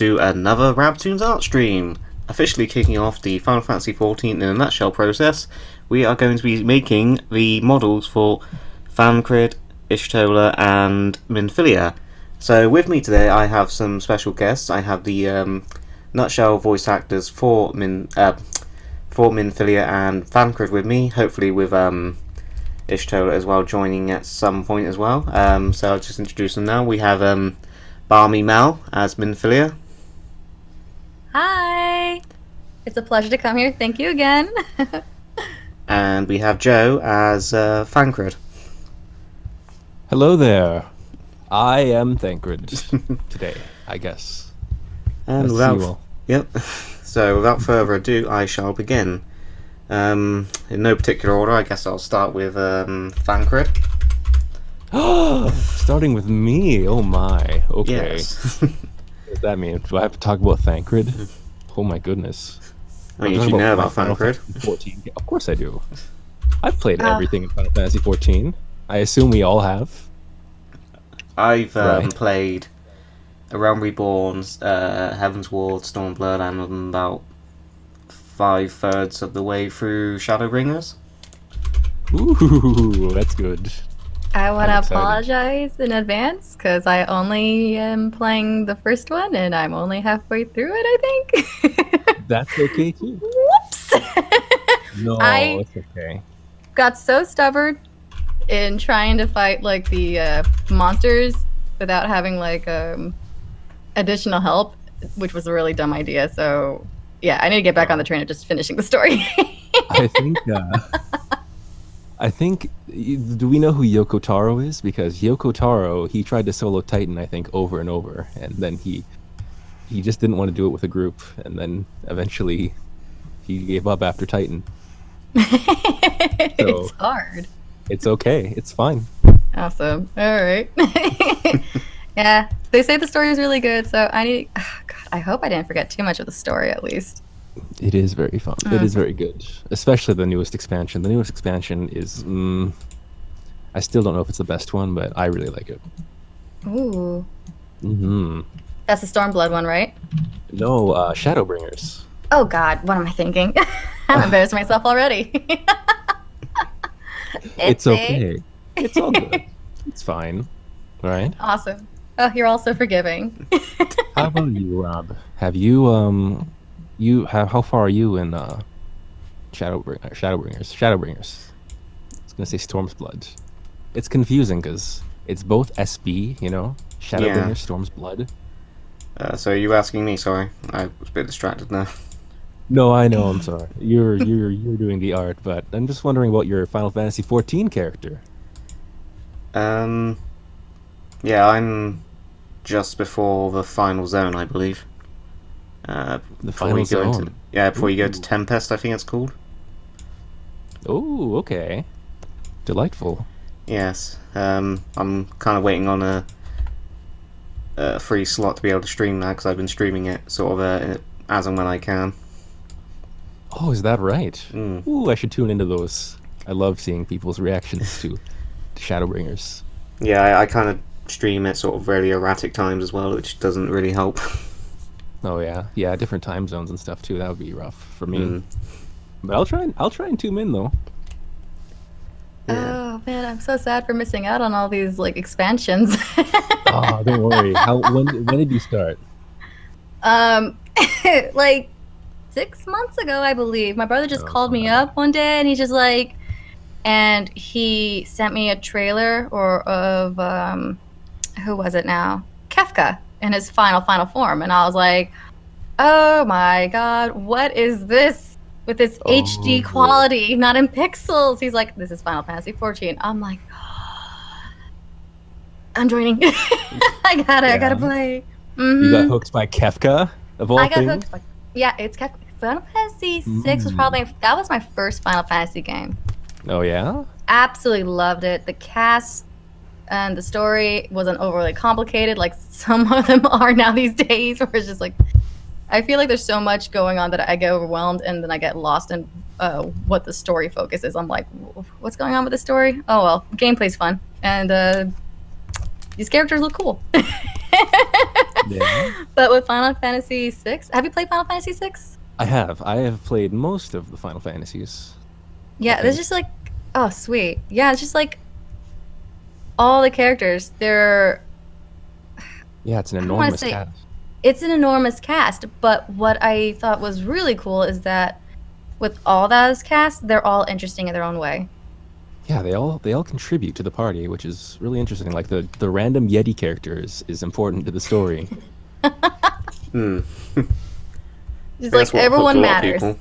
to another RAB-Tunes art stream. Officially kicking off the Final Fantasy XIV in a nutshell process, we are going to be making the models for Thancred, Ishtola, and Minfilia. So with me today I have some special guests. I have the nutshell voice actors for Minfilia and Thancred with me, hopefully with Ishtola as well joining at some point as well. So I'll just introduce them now. We have Barmy Mal as Minfilia. Hi! It's a pleasure to come here. Thank you again. And we have Joe as Thancred. Hello there. I am Thancred today, I guess. And so without further ado, I shall begin. In no particular order, I guess I'll start with Thancred. Starting with me. Oh my. Okay. Yes. What does that mean? Do I have to talk about Thancred? Oh my goodness. I mean, you know about Thancred. 14. Of course I do. I've played everything in Final Fantasy 14. I assume we all have. I've played A Realm Reborn, Heaven's Ward, Stormblood, and I'm about 5/3 of the way through Shadowbringers. Ooh, that's good. I want to apologize in advance because I only am playing the first one and I'm only halfway through it, I think. That's okay too. Whoops! No, I it's okay. got so stubborn in trying to fight like the monsters without having like additional help, which was a really dumb idea. So yeah, I need to get back on the train of just finishing the story. I think, do we know who Yoko Taro is? Because Yoko Taro, he tried to solo Titan, I think, over and over, and then he just didn't want to do it with a group, and then eventually he gave up after Titan. It's hard. It's okay. It's fine. Awesome. All right. Yeah, they say the story is really good, so God, I hope I didn't forget too much of the story at least. It is very fun. It is very good, especially the newest expansion. The newest expansion is, I still don't know if it's the best one, but I really like it. Ooh. Mm-hmm. That's the Stormblood one, right? No, Shadowbringers. Oh God, what am I thinking? I'm embarrassed myself already. It's okay. It's all good. It's fine. All right. Awesome. Oh, you're all so forgiving. How about you, Rob? Have you how far are you in Shadowbringers? I was gonna say Storm's Blood. It's confusing because it's both SB, you know, Shadowbringers, Storm's Blood. So are you asking me? Sorry, I was a bit distracted now. No, I know. I'm sorry. You're doing the art, but I'm just wondering about your Final Fantasy 14 character. Yeah, I'm just before the final zone, I believe. The final zone. Before you go to Tempest, I think it's called. Oh, okay. Delightful. Yes. I'm kind of waiting on a free slot to be able to stream now because I've been streaming it sort of as and when I can. Oh, is that right? Ooh, I should tune into those. I love seeing people's reactions to Shadowbringers. Yeah, I kind of stream at sort of really erratic times as well, which doesn't really help. Oh yeah, different time zones and stuff too. That would be rough for me. But I'll try and tune in though. Yeah. Oh man, I'm so sad for missing out on all these like expansions. Oh, don't worry. When did you start? Like 6 months ago, I believe. My brother just called me up one day, and he's just like, and he sent me a trailer of who was it now? Kefka in his final form, and I was like, oh my God, what is this with this HD quality, not in pixels? He's like, this is Final Fantasy 14. I'm like, I'm joining. I gotta play. You got hooked by Kefka of all things? I got hooked by, it's Kefka. Final Fantasy 6 was that was my first Final Fantasy game. Oh yeah? Absolutely loved it. The cast and the story wasn't overly complicated like some of them are now these days, where it's just like, I feel like there's so much going on that I get overwhelmed and then I get lost in what the story focus is. I'm like, what's going on with the story? Oh well, gameplay's fun. And these characters look cool. Yeah. But with Final Fantasy VI, have you played Final Fantasy VI? I have played most of the Final Fantasies. Yeah, there's just like, oh sweet. Yeah, it's just like all the characters. They're Yeah, it's an I don't wanna enormous say- cast. it's an enormous cast, but what I thought was really cool is that with all those cast, they're all interesting in their own way. Yeah, they all contribute to the party, which is really interesting. Like the random Yeti character is important to the story. Hmm. Just That's like what everyone hooked a lot of matters, people.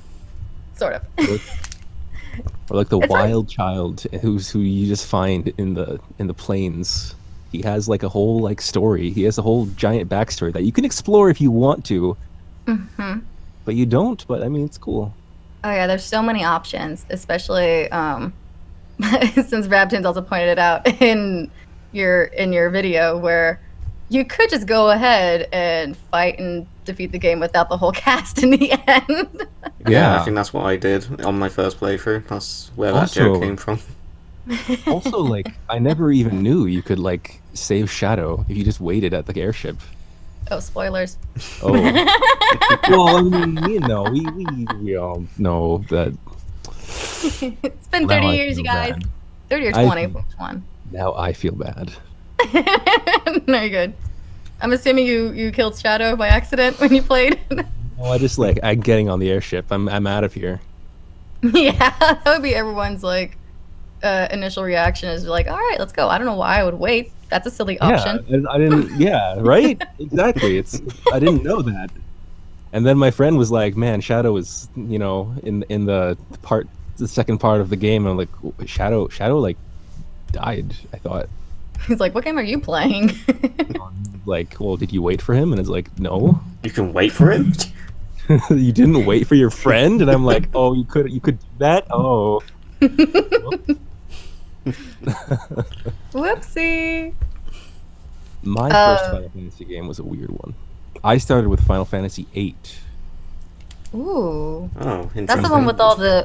sort of. Or like the It's like- wild child who you just find in the plains. He has like a whole like story. He has a whole giant backstory that you can explore if you want to, but you don't. But I mean, it's cool. Oh yeah, there's so many options, especially since Rabtins also pointed it out in your video, where you could just go ahead and fight and defeat the game without the whole cast in the end. Yeah, I think that's what I did on my first playthrough. That's where that joke Also- came from. Also, like I never even knew you could like save Shadow if you just waited at the airship. Oh, spoilers. Oh, well, I mean, you know, we all know that. It's been Now 30 I years, feel you guys. bad. 30 or I 20, feel- which one? Now I feel bad. No, you're good. I'm assuming you killed Shadow by accident when you played. Oh, I'm getting on the airship. I'm out of here. Yeah, that would be everyone's like initial reaction is like, all right, let's go. I don't know why I would wait. That's a silly option. Yeah, I didn't. Yeah, right. Exactly. I didn't know that. And then my friend was like, "Man, Shadow is in the second part of the game." And I'm like, Shadow like died. I thought. He's like, what game are you playing? Like, well, did you wait for him? And it's like, no, You can wait for him? you didn't wait for your friend. And I'm like, oh, you could do that. Oh. Whoopsie. My first Final Fantasy game was a weird one. I started with Final Fantasy VIII. Ooh. Oh, interesting. That's the one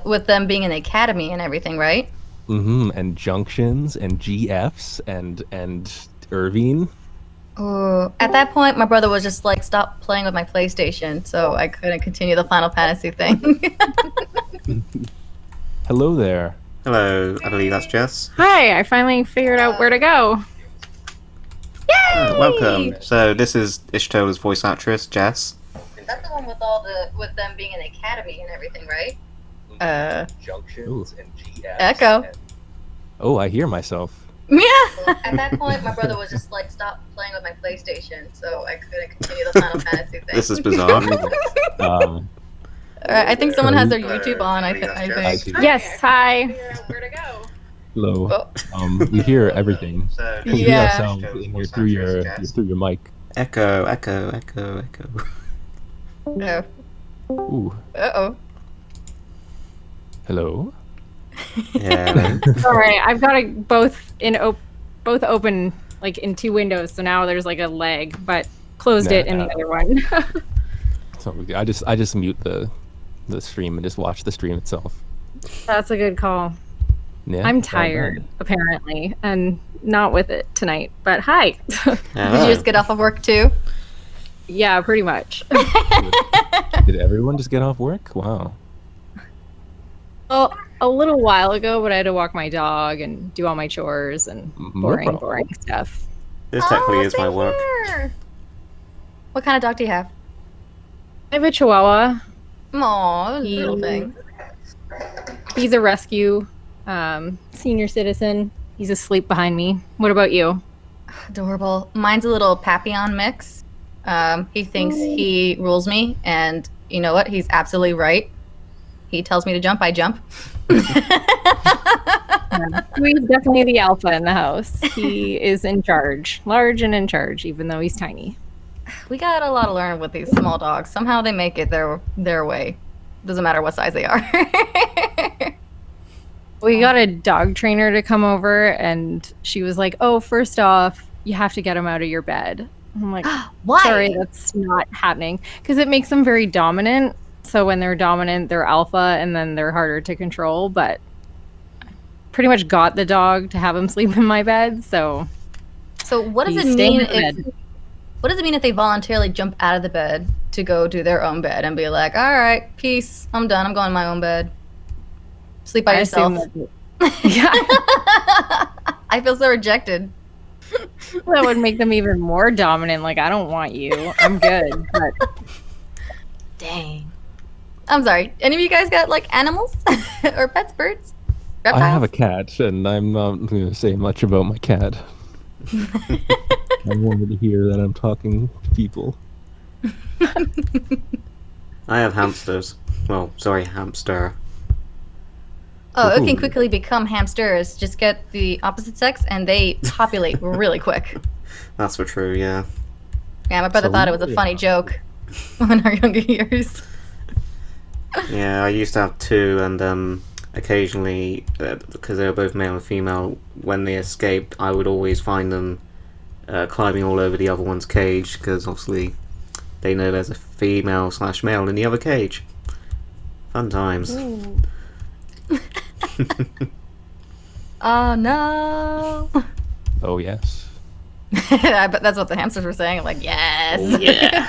with them being in the academy and everything, right? And Junctions and GFs and Irvine. Ooh. At that point, my brother was just like, stop playing with my PlayStation, so I couldn't continue the Final Fantasy thing. Hello there. Hello, I believe that's Jess. Hi, I finally figured out where to go. Yay! Welcome. So this is Ishtola's voice actress, Jess. That's the one with them being in the academy and everything, right? Junctions and GFs. Echo. Oh, I hear myself. Yeah. At that point, my brother was just like, stop playing with my PlayStation, so I couldn't continue the Final Fantasy thing. This is bizarre. Um, Alright, I think someone has their YouTube on. I think. Yes, hi. Where to go? hello. Oh. We hear everything. We hear Yeah. ourselves in here through your mic. Echo, echo, echo, echo. Oh. Ooh, Uh-oh. hello. Yeah. Sorry, I've got it both open like in two windows, so now there's like a lag, but closed it in the other one. So I just mute the stream and just watch the stream itself. That's a good call. Yeah, I'm not tired, bad. apparently, and not with it tonight. But hi. Did you just get off of work too? Yeah, pretty much. Did everyone just get off work? Wow. Well, a little while ago, but I had to walk my dog and do all my chores and problem. boring stuff. This technically is my same work. here. What kind of dog do you have? I have a Chihuahua. Aw, He- little thing. He's a rescue, senior citizen. He's asleep behind me. What about you? Adorable. Mine's a little Papillon mix. He thinks he rules me, and you know what? He's absolutely right. He tells me to jump, I jump. He's definitely the alpha in the house. He is in charge, large and in charge, even though he's tiny. We got a lot to learn with these small dogs. Somehow they make it their way. Doesn't matter what size they are. We got a dog trainer to come over, and she was like, "Oh, first off, you have to get him out of your bed." I'm like, Why? "Sorry, that's not happening," because it makes them very dominant. So when they're dominant, they're alpha, and then they're harder to control. But pretty much got the dog to have him sleep in my bed. So So what does he's it staying mean in bed. What does it mean if they voluntarily jump out of the bed to go do their own bed and be like, all right, peace, I'm done, I'm going to my own bed. Sleep by yourself. Yeah. I feel so rejected. That would make them even more dominant. Like, I don't want you. I'm good. But dang. I'm sorry. Any of you guys got like animals or pets, birds? Reptiles? I have a cat, and I'm not going to say much about my cat. I wanted to hear that I'm talking to people. I have hamsters. Well, sorry, hamster. Oh, it can Ooh. quickly become hamsters. Just get the opposite sex and they populate really quick. That's for true, yeah. Yeah, my brother So thought it was a yeah. funny joke in our younger years. Yeah, I used to have two, and occasionally, because they were both male and female, when they escaped, I would always find them climbing all over the other one's cage, because obviously they know there's a female/male in the other cage. Fun times. Oh no. Oh, yes. I bet that's what the hamsters were saying. I'm like, yes. Oh, yeah.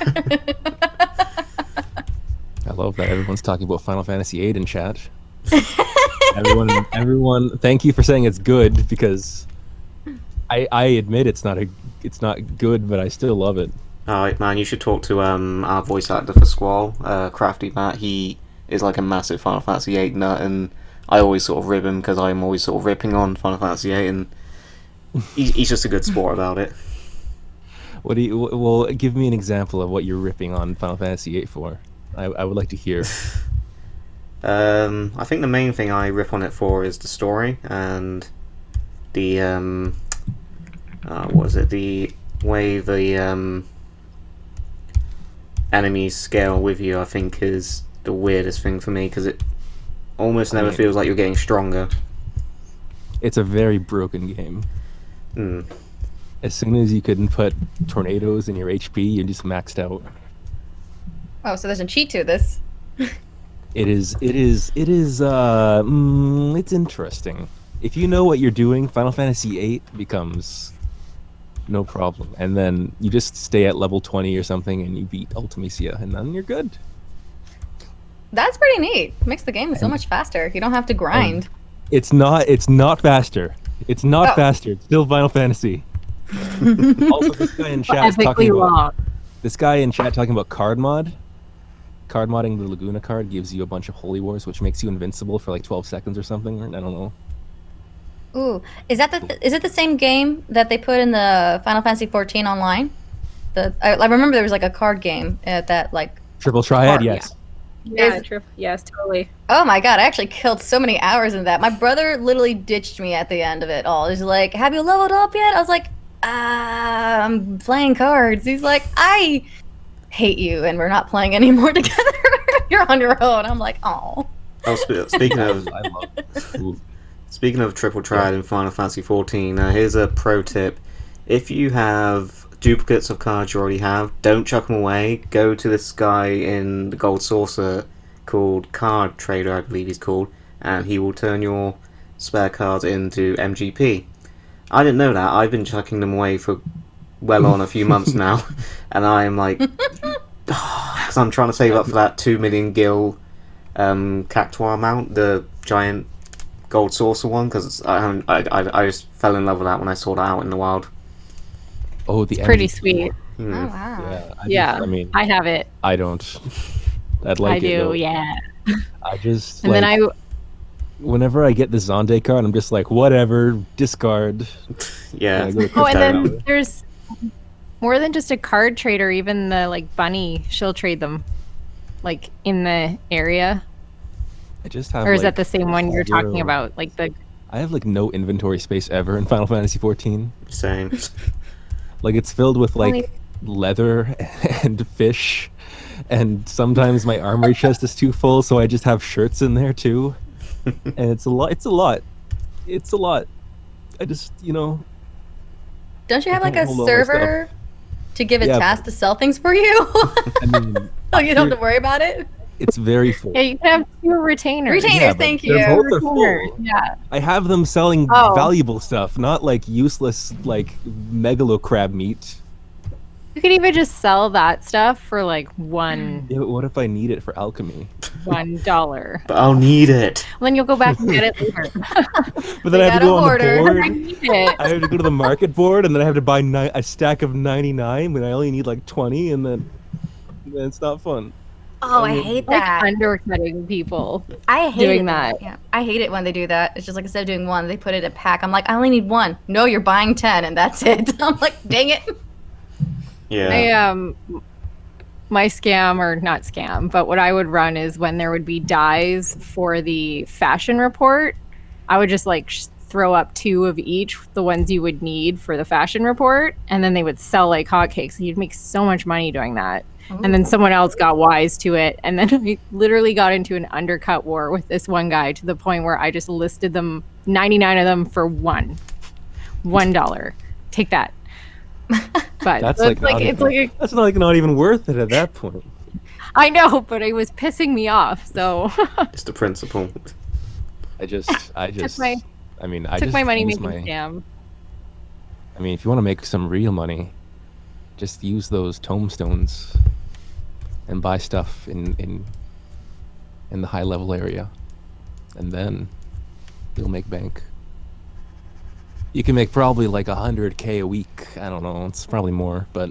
I love that everyone's talking about Final Fantasy VIII in chat. Everyone, thank you for saying it's good, because I admit it's not good, but I still love it. Alright, man, you should talk to our voice actor for Squall, Crafty Matt. He is like a massive Final Fantasy VIII nut, and I always sort of rib him because I'm always sort of ripping on Final Fantasy VIII, and he's just a good sport about it. Well, give me an example of what you're ripping on Final Fantasy VIII for. I would like to hear. I think the main thing I rip on it for is the story and the what is it? The way the enemies scale with you, I think, is the weirdest thing for me, because it almost never feels like you're getting stronger. It's a very broken game. Mm. As soon as you can put tornadoes in your HP, you're just maxed out. Oh, so there's a cheat to this. It's interesting. If you know what you're doing, Final Fantasy VIII becomes no problem. And then you just stay at level 20 or something and you beat Ultimecia, and then you're good. That's pretty neat. Makes the game so much faster. You don't have to grind. It's not faster. It's not faster. It's still Final Fantasy. Also, this guy in chat is talking about card mod. Card modding the Laguna card gives you a bunch of Holy Wars, which makes you invincible for like 12 seconds or something. I don't know. Ooh, is it the same game that they put in the Final Fantasy 14 online? I remember there was like a card game that like Triple Triad, yes. Yeah, yes, totally. Oh my god, I actually killed so many hours in that. My brother literally ditched me at the end of it all. He's like, "Have you leveled up yet?" I was like, I'm playing cards." He's like, "I hate you, and we're not playing anymore together. You're on your own." I'm like, "Oh." Speaking of I love it. speaking of Triple Triad in Final Fantasy 14, here's a pro tip: if you have duplicates of cards you already have, don't chuck them away. Go to this guy in the Gold Saucer called Card Trader, I believe he's called, and he will turn your spare cards into MGP. I didn't know that. I've been chucking them away for well on a few months now, and I'm like, because I'm trying to save up for that 2 million gil Cactuar mount, the giant Gold Saucer one, because I just fell in love with that when I saw that out in the wild. Oh, the Pretty MVP. sweet. Oh wow. Yeah, Yeah, I mean, I have it. I don't. I'd like I it. do, though. yeah. I just. And then whenever I get the Zonde card, I'm just like, whatever, discard. Yeah. I go to Oh, and Crystal then Tower. there's more than just a card trader. Even the bunny, she'll trade them, like in the area. I just have. Or is that the same one you're talking zero- about? Like the I have like no inventory space ever in Final Fantasy 14. Same. Like it's filled with like Only- leather and fish, and sometimes my armory chest is too full, so I just have shirts in there too. And it's a lot. I just, Don't you have I like a can't hold all my server to give it Yeah, tasks to sell things for you? I mean, Oh, you don't have to worry about it? it's very full. yeah, you can have 2 retainers. Retainers, Yeah, but thank they're you. both are full. Yeah. I have them selling Oh. valuable stuff, not like useless like megalo crab meat. You could even just sell that stuff for like $1. Yeah, but what if I need it for alchemy? $1. But I'll need it. Well, then you'll go back and get it later. But then I have to got a go on the hoarder. board. I need it. I have to go to the market board, and then I have to buy a stack of 99 when I only need like 20, and then it's not fun. Oh, I hate Like that. undercutting people. I hate doing it. that. Yeah, I hate it when they do that. It's just like instead of doing one, they put it in a pack. I'm like, I only need one. No, you're buying 10, and that's it. I'm like, dang it. Yeah. My scam, or not scam, but what I would run is when there would be dies for the fashion report, I would just like throw up 2 of each, the ones you would need for the fashion report, and then they would sell like hotcakes. You'd make so much money doing that. And then someone else got wise to it, and then I literally got into an undercut war with this one guy to the point where I just listed them, 99 of them, for $1. Take that. But That's it's like that's not even worth it at that point. I know, but it was pissing me off. So It's the principle. I just took my money use making scam. I mean, if you want to make some real money, just use those tombstones and buy stuff in the high level area, and then you'll make bank. You can make probably like 100K a week. I don't know, it's probably more, but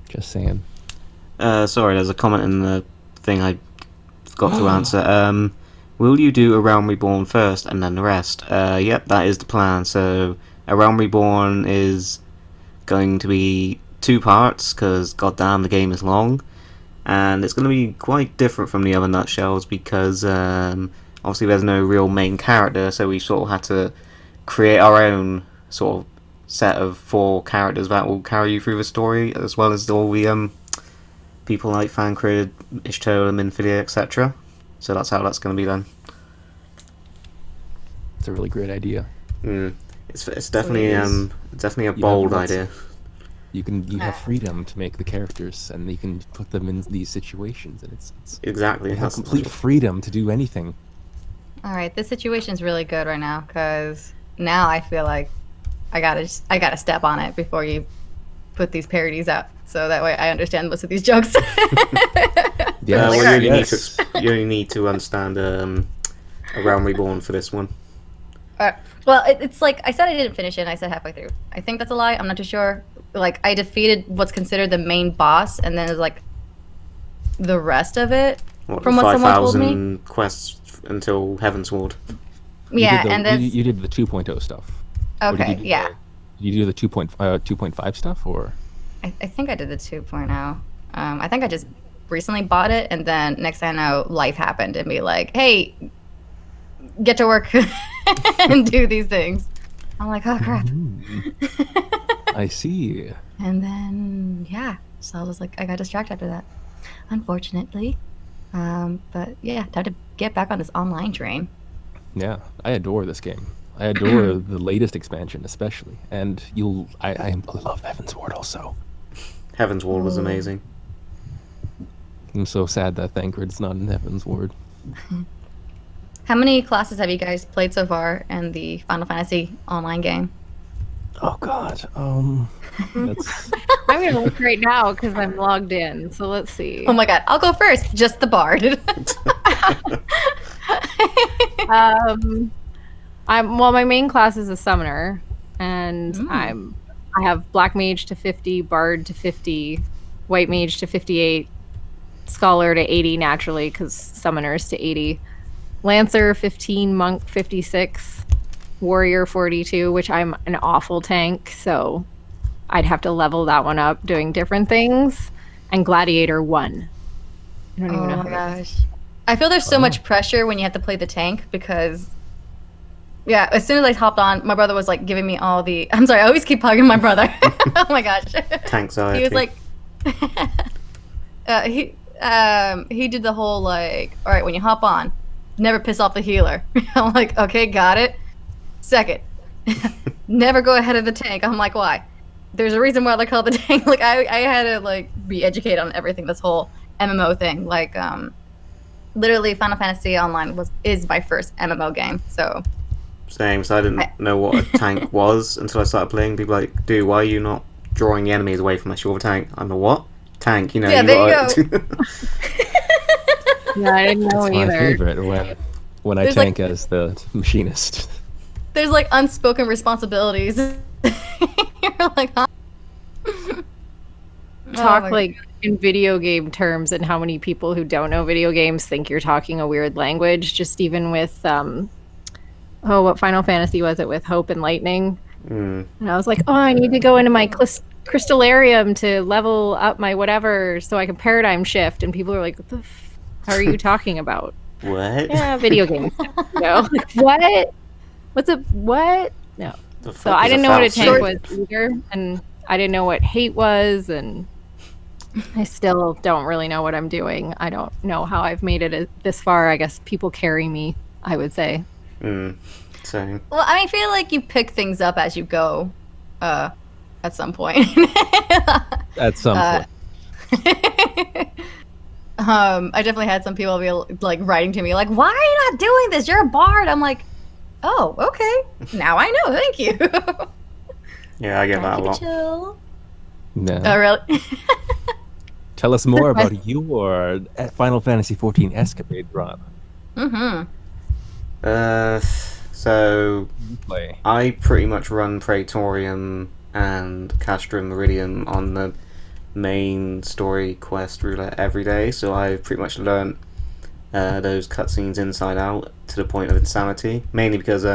just saying. Sorry, there's a comment in the thing I forgot to answer. Will you do A Realm Reborn first and then the rest? Yep, that is the plan. So A Realm Reborn is going to be 2 parts, because goddamn the game is long, and it's going to be quite different from the other nutshells because obviously there's no real main character, so we sort of had to create our own sort of set of 4 characters that will carry you through the story, as well as all the people like Thancred, Ishtola, Minfilia, etc. So that's how that's going to be done. It's a really great idea. It's definitely definitely a You bold have lots- idea. You have freedom to make the characters, and you can put them in these situations, and it's Exactly. you have That's complete freedom to do anything. All right, this situation's really good right now because now I feel like I gotta step on it before you put these parodies out, so that way I understand most of these jokes. Yes. Well, you Yes. only need to understand A Realm Reborn for this one. Well, it's like I said I didn't finish it, and I said halfway through. I think that's a lie. I'm not too sure. Like, I defeated what's considered the main boss, and then there's like the rest of it. What, From what someone told me? 5,000 quests until Heavensward. Yeah, you and then you did the 2.0 stuff. Or did okay, you do yeah. Did you do the 2.5 stuff, or? I think I did the 2.0. I think I just recently bought it, and then next thing I know, life happened and be like, hey, get to work and do these things. I'm like, oh crap. I see. And then yeah, so I was like, I got distracted after that, unfortunately. But yeah, time to get back on this online train. Yeah, I adore this game. I adore the latest expansion, especially, and I love Heavensward also. Heavensward was amazing. I'm so sad that Thancred's not in Heavensward. How many classes have you guys played so far in the Final Fantasy online game? Oh God, that's I'm gonna look right now because I'm logged in. So let's see. Oh my god, I'll go first. Just the bard. My main class is a summoner, and I have black mage to 50, bard to 50, white mage to 58, scholar to 80 naturally because summoners to 80, lancer 15, monk 56, warrior 42, which I'm an awful tank, so I'd have to level that one up doing different things, and gladiator 1. I don't even know Oh how my that is. gosh. I feel there's so much pressure when you have to play the tank because, yeah, as soon as I hopped on, my brother was like giving me all the. I'm sorry, I always keep hugging my brother. Oh my gosh. Anxiety. He was like, he did the whole like, all right, when you hop on, never piss off the healer. I'm like, okay, got it. Second, never go ahead of the tank. I'm like, why? There's a reason why they call it the tank. Like I had to like be educated on everything. This whole MMO thing, like literally Final Fantasy Online is my first MMO game. So Same, so I didn't know what a tank was until I started playing. People were like, dude, why are you not drawing the enemies away from my shield tank. I'm a what? Tank, you know. Yeah, there you go. Yeah, I didn't know That's my either. favorite when I There's, tank as the machinist. There's like unspoken responsibilities. You're like, huh? Talk Oh my like in video game terms, and how many people who don't know video games think you're talking a weird language. Just even with what Final Fantasy was it with Hope and Lightning? And I was like, oh, I need to go into my crystallarium to level up my whatever so I can paradigm shift. And people are like, what the are you talking about? What? Yeah, video games. No. Like, what? What's a what? No. So I didn't know what a tank was either, and I didn't know what hate was, and I still don't really know what I'm doing. I don't know how I've made it this far. I guess people carry me, I would say. Same. Well, I feel like you pick things up as you go, at some point. At some point. I definitely had some people be like writing to me like, "Why are you not doing this? You're a bard." I'm like, "Oh, okay. Now I know. Thank you." Yeah, I get that a lot. Chill. No. Oh, really? Tell us more about your Final Fantasy XIV escapade, Rob. So Play. I pretty much run Praetorium and Castrum Meridium on the main story quest roulette every day, so I've pretty much learned those cutscenes inside out to the point of insanity, mainly because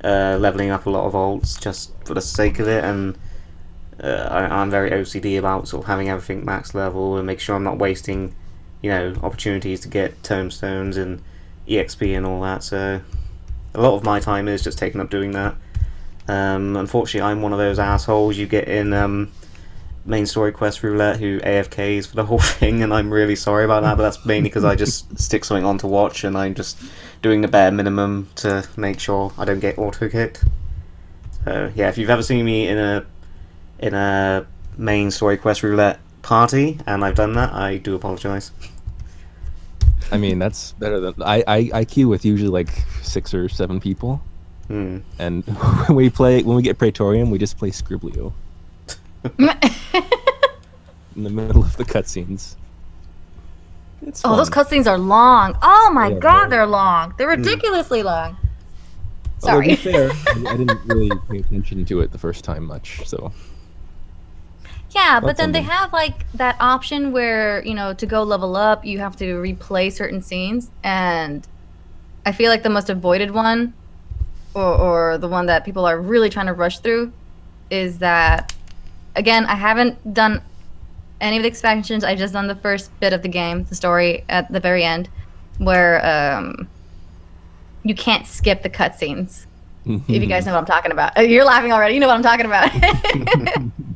leveling up a lot of alts just for the sake of it, and I'm very OCD about sort of having everything max level and make sure I'm not wasting, opportunities to get tomestones and EXP and all that, so a lot of my time is just taken up doing that. Unfortunately, I'm one of those assholes you get in main story quest roulette who AFKs for the whole thing, and I'm really sorry about that, but that's mainly because I just stick something on to watch and I'm just doing the bare minimum to make sure I don't get auto-kicked. So yeah, if you've ever seen me in a main story quest roulette party and I've done that, I do apologise. I mean, that's better than I queue with usually like 6 or 7 people, and when we get Praetorium, we just play Scriblio in the middle of the cutscenes. It's fun. Those cutscenes are long. Oh my Yeah, god, very they're long. They're ridiculously long. Although, to be Sorry. fair, I didn't really pay attention to it the first time much, so. Yeah, but That's then they something. have like that option where, to go level up, you have to replay certain scenes, and I feel like the most avoided one, or the one that people are really trying to rush through, is that, again, I haven't done any of the expansions. I've just done the first bit of the game, the story at the very end, where you can't skip the cutscenes. If you guys know what I'm talking about. You're laughing already. You know what I'm talking about.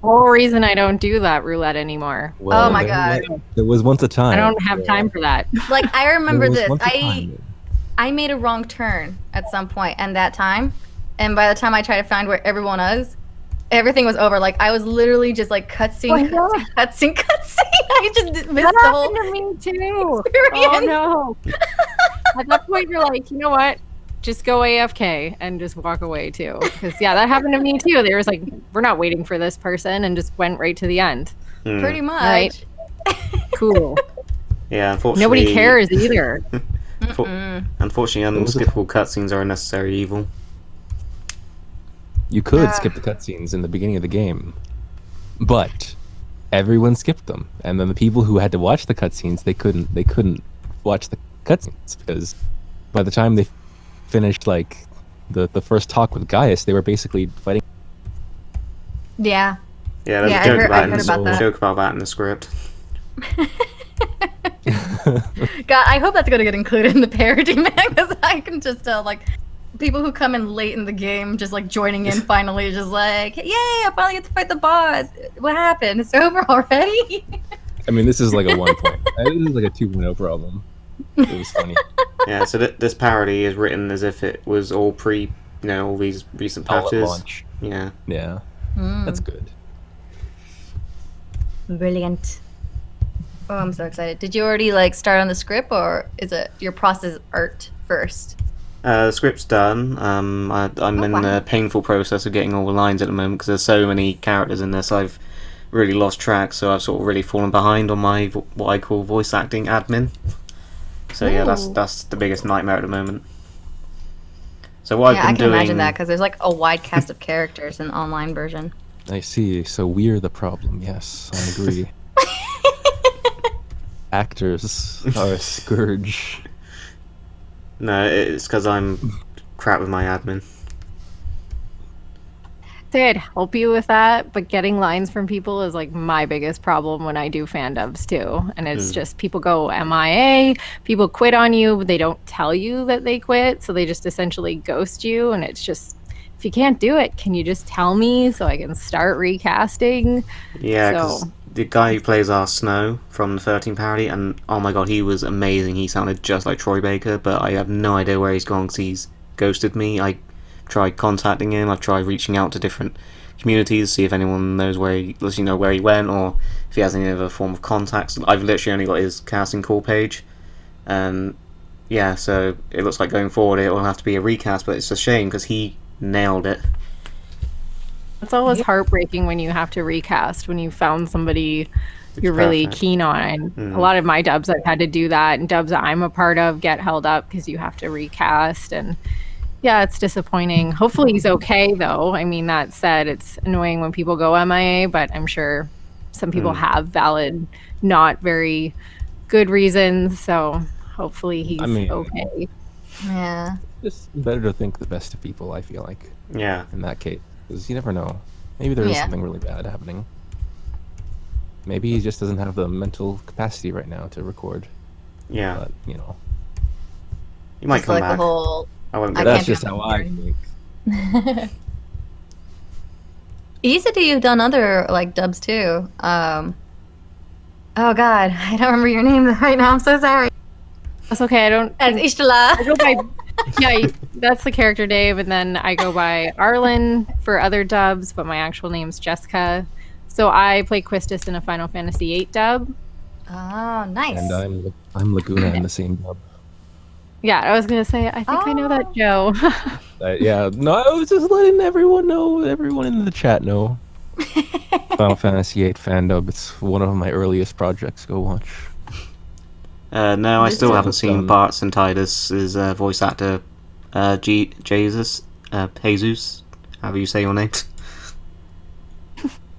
Whole reason I don't do that roulette anymore. Well, Oh my god. There was once a time. I don't have time for that. Like, I remember There was this. once a time. I made a wrong turn at some point and that time, and by the time I tried to find where everyone was, everything was over. Like, I was literally just like cutscene. I just missed That the whole happened to me too. experience. Oh no. At that point, you're like, you know what? Just go AFK and just walk away too. Because yeah, that happened to me too. They was like, we're not waiting for this person, and just went right to the end. Pretty much. Right. Cool. Yeah, unfortunately. Nobody cares either. Unfortunately, unskippable cutscenes are a necessary evil. You could skip the cutscenes in the beginning of the game, but everyone skipped them, and then the people who had to watch the cutscenes, they couldn't watch the cutscenes because by the time they finished like the first talk with Gaius, they were basically fighting. Yeah. Yeah, there's Yeah, a joke I heard about that. joke about that in the script. God, I hope that's going to get included in the parody, man, because I can just tell, like, people who come in late in the game just, like, joining in finally, just like, yay, I finally get to fight the boss. What happened? It's over already? I mean, this is like a 1 point. This is like a 2.0 problem. It was funny. Yeah, so this parody is written as if it was all all these recent All at patches. launch. Yeah. Yeah, that's good. Brilliant. Oh, I'm so excited. Did you already, like, start on the script, or is it your process art first? The script's done. I'm in wow. the painful process of getting all the lines at the moment because there's so many characters in this. I've really lost track, so I've sort of really fallen behind on my what I call voice acting admin. So yeah, Ooh. that's the biggest nightmare at the moment. So what Yeah, I've been I can doing, imagine that because there's like a wide cast of characters in the online version. I see. So we're the problem. Yes, I agree. Actors are a scourge. no, it's because I'm crap with my admin. Say I'd help you with that, but getting lines from people is like my biggest problem when I do fan dubs too. And it's just people go MIA, people quit on you, but they don't tell you that they quit, so they just essentially ghost you. And it's just, if you can't do it, can you just tell me so I can start recasting? Yeah, because So the guy who plays our Snow from the 13 parody, and oh my god, he was amazing. He sounded just like Troy Baker, but I have no idea where he's gone because he's ghosted me. I tried contacting him. I've tried reaching out to different communities to see if anyone knows where he, where he went, or if he has any other form of contacts. I've literally only got his casting call page, and yeah, so it looks like going forward it will have to be a recast. But it's a shame because he nailed it. it's always heartbreaking when you have to recast when you found somebody you're really perfect. keen on. And a lot of my dubs I've had to do that, and dubs that I'm a part of get held up because you have to recast. And yeah, it's disappointing. Hopefully he's okay though. I mean, that said, it's annoying when people go MIA, but I'm sure some people have valid, not very good reasons. So hopefully he's okay. Yeah. It's better to think the best of people, I feel like, Yeah, in that case. Because you never know. Maybe there is Yeah. something really bad happening. Maybe he just doesn't have the mental capacity right now to record. yeah. But, you know. You might Just come like back. the whole. I won't I go. That's can't be just how I think. You said that you've done other like dubs too. Oh God, I don't remember your name right now. I'm so sorry. That's okay. I don't. As I Ishtala. go by. Yeah, that's the character Dave, and then I go by Arlen for other dubs, but my actual name's Jessica. So I play Quistis in a Final Fantasy VIII dub. Oh, nice. And I'm Laguna in the same dub. Yeah, I was gonna say I think I know that Joe. Yeah, no, I was just letting everyone know, everyone in the chat know. Final Fantasy VIII fan dub. It's one of my earliest projects. Go watch. No, I This still is- haven't seen Bart's and Titus's voice actor, Jesus, however you say your name.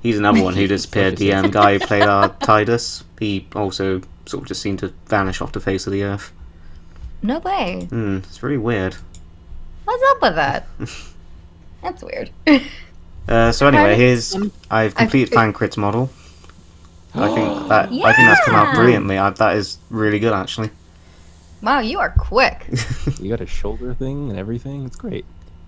He's another one who disappeared. The guy who played our Titus, he also sort of just seemed to vanish off the face of the earth. No way. It's really weird. What's up with that? That's weird. So anyway, Kind I've completed Thancred's model. I think that's come out Yeah. brilliantly. That is really good, actually. Wow, you are quick. You got a shoulder thing and everything. It's great.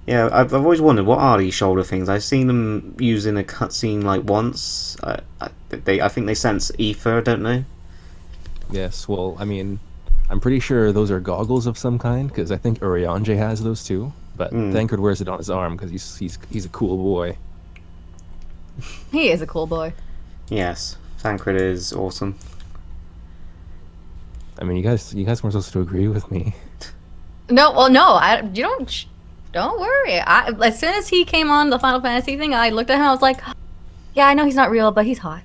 Yeah, I've always wondered what are these shoulder things. I've seen them used in a cutscene like once. I think they sense ether, don't they? Yes. Well, I mean, I'm pretty sure those are goggles of some kind because I think Urianger has those too. But Thancred wears it on his arm because he's a cool boy. He is a cool boy. Yes, Thancred is awesome. I mean, you guys weren't supposed to agree with me. No, well, no, you don't. Don't worry. As soon as he came on the Final Fantasy thing, I looked at him. I was like, "Yeah, I know he's not real, but he's hot."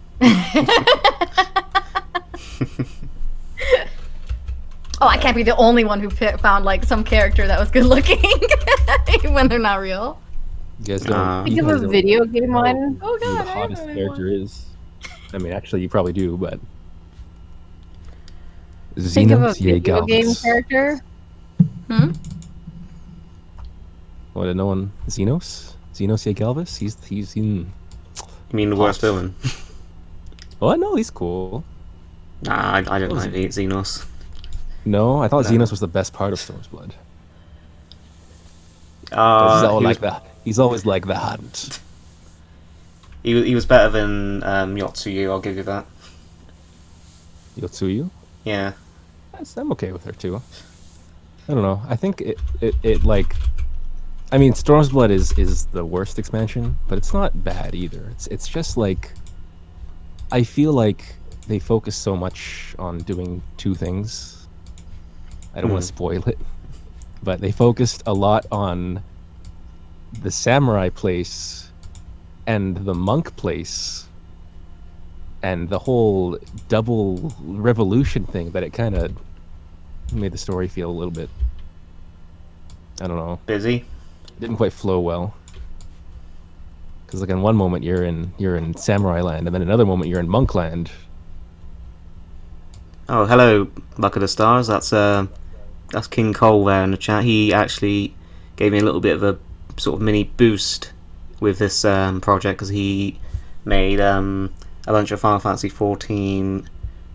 Oh, I can't be the only one who found like some character that was good looking when they're not real. You guys don't. Think you of guys a don't video game know one. Oh who God, the I don't hottest know character anyone. is. I mean, actually, you probably do, but Think of a Xenos video game Yegalvis. character. Hmm? What? No one. Xenos Yegalvis. He's in. You mean the worst Hot. villain? Oh no, he's cool. Nah, I don't was like the Xenos. No, I thought No. Xenos was the best part of Storm's Blood. He's all He like was, that. He's always like that. he was better than Yotsuyu, I'll give you that. Yotsuyu. Yeah. I'm okay with her too. I don't know. I think it like. I mean, Storm's Blood is the worst expansion, but it's not bad either. It's just like. I feel like they focus so much on doing two things. I don't want to spoil it. but they focused a lot on the samurai place and the monk place and the whole double revolution thing, that it kind of made the story feel a little bit, I don't know, Busy. didn't quite flow well. Because like in one moment you're in samurai land, and then another moment you're in monk land. Oh, hello, Luck of the Stars. That's King Cole there in the chat. He actually gave me a little bit of a sort of mini boost with this project, because he made a bunch of Final Fantasy 14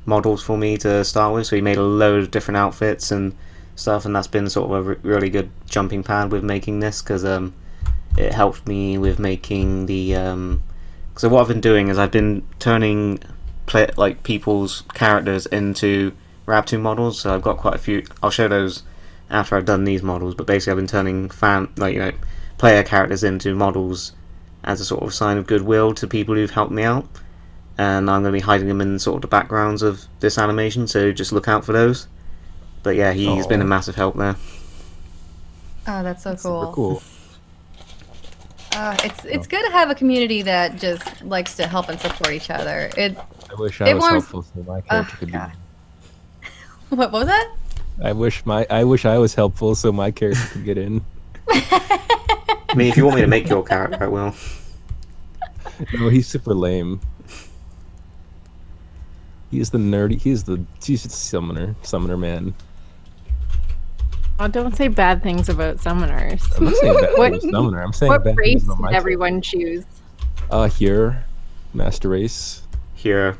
models for me to start with. So he made a load of different outfits and stuff, and that's been sort of a really good jumping pad with making this, because it helped me with making the. So what I've been doing is I've been turning people's characters into RAB-2 models. So I've got quite a few. I'll show those after I've done these models. But basically, I've been turning player characters into models as a sort of sign of goodwill to people who've helped me out. And I'm going to be hiding them in sort of the backgrounds of this animation. So just look out for those. But yeah, he's been a massive help there. Oh, that's so Super cool. cool. It's good to have a community that just likes to help and support each other. I wish I It was warms- helpful so my character could be. God. What was that? I wish I was helpful so my character could get in. I mean, if you want me to make your character, I will. No, he's super lame. He's the nerdy. He's the summoner man. Oh, don't say bad things about summoners. I'm not saying bad What- things about summoner. I'm saying What bad race things about did my everyone choose? here, master race. Here,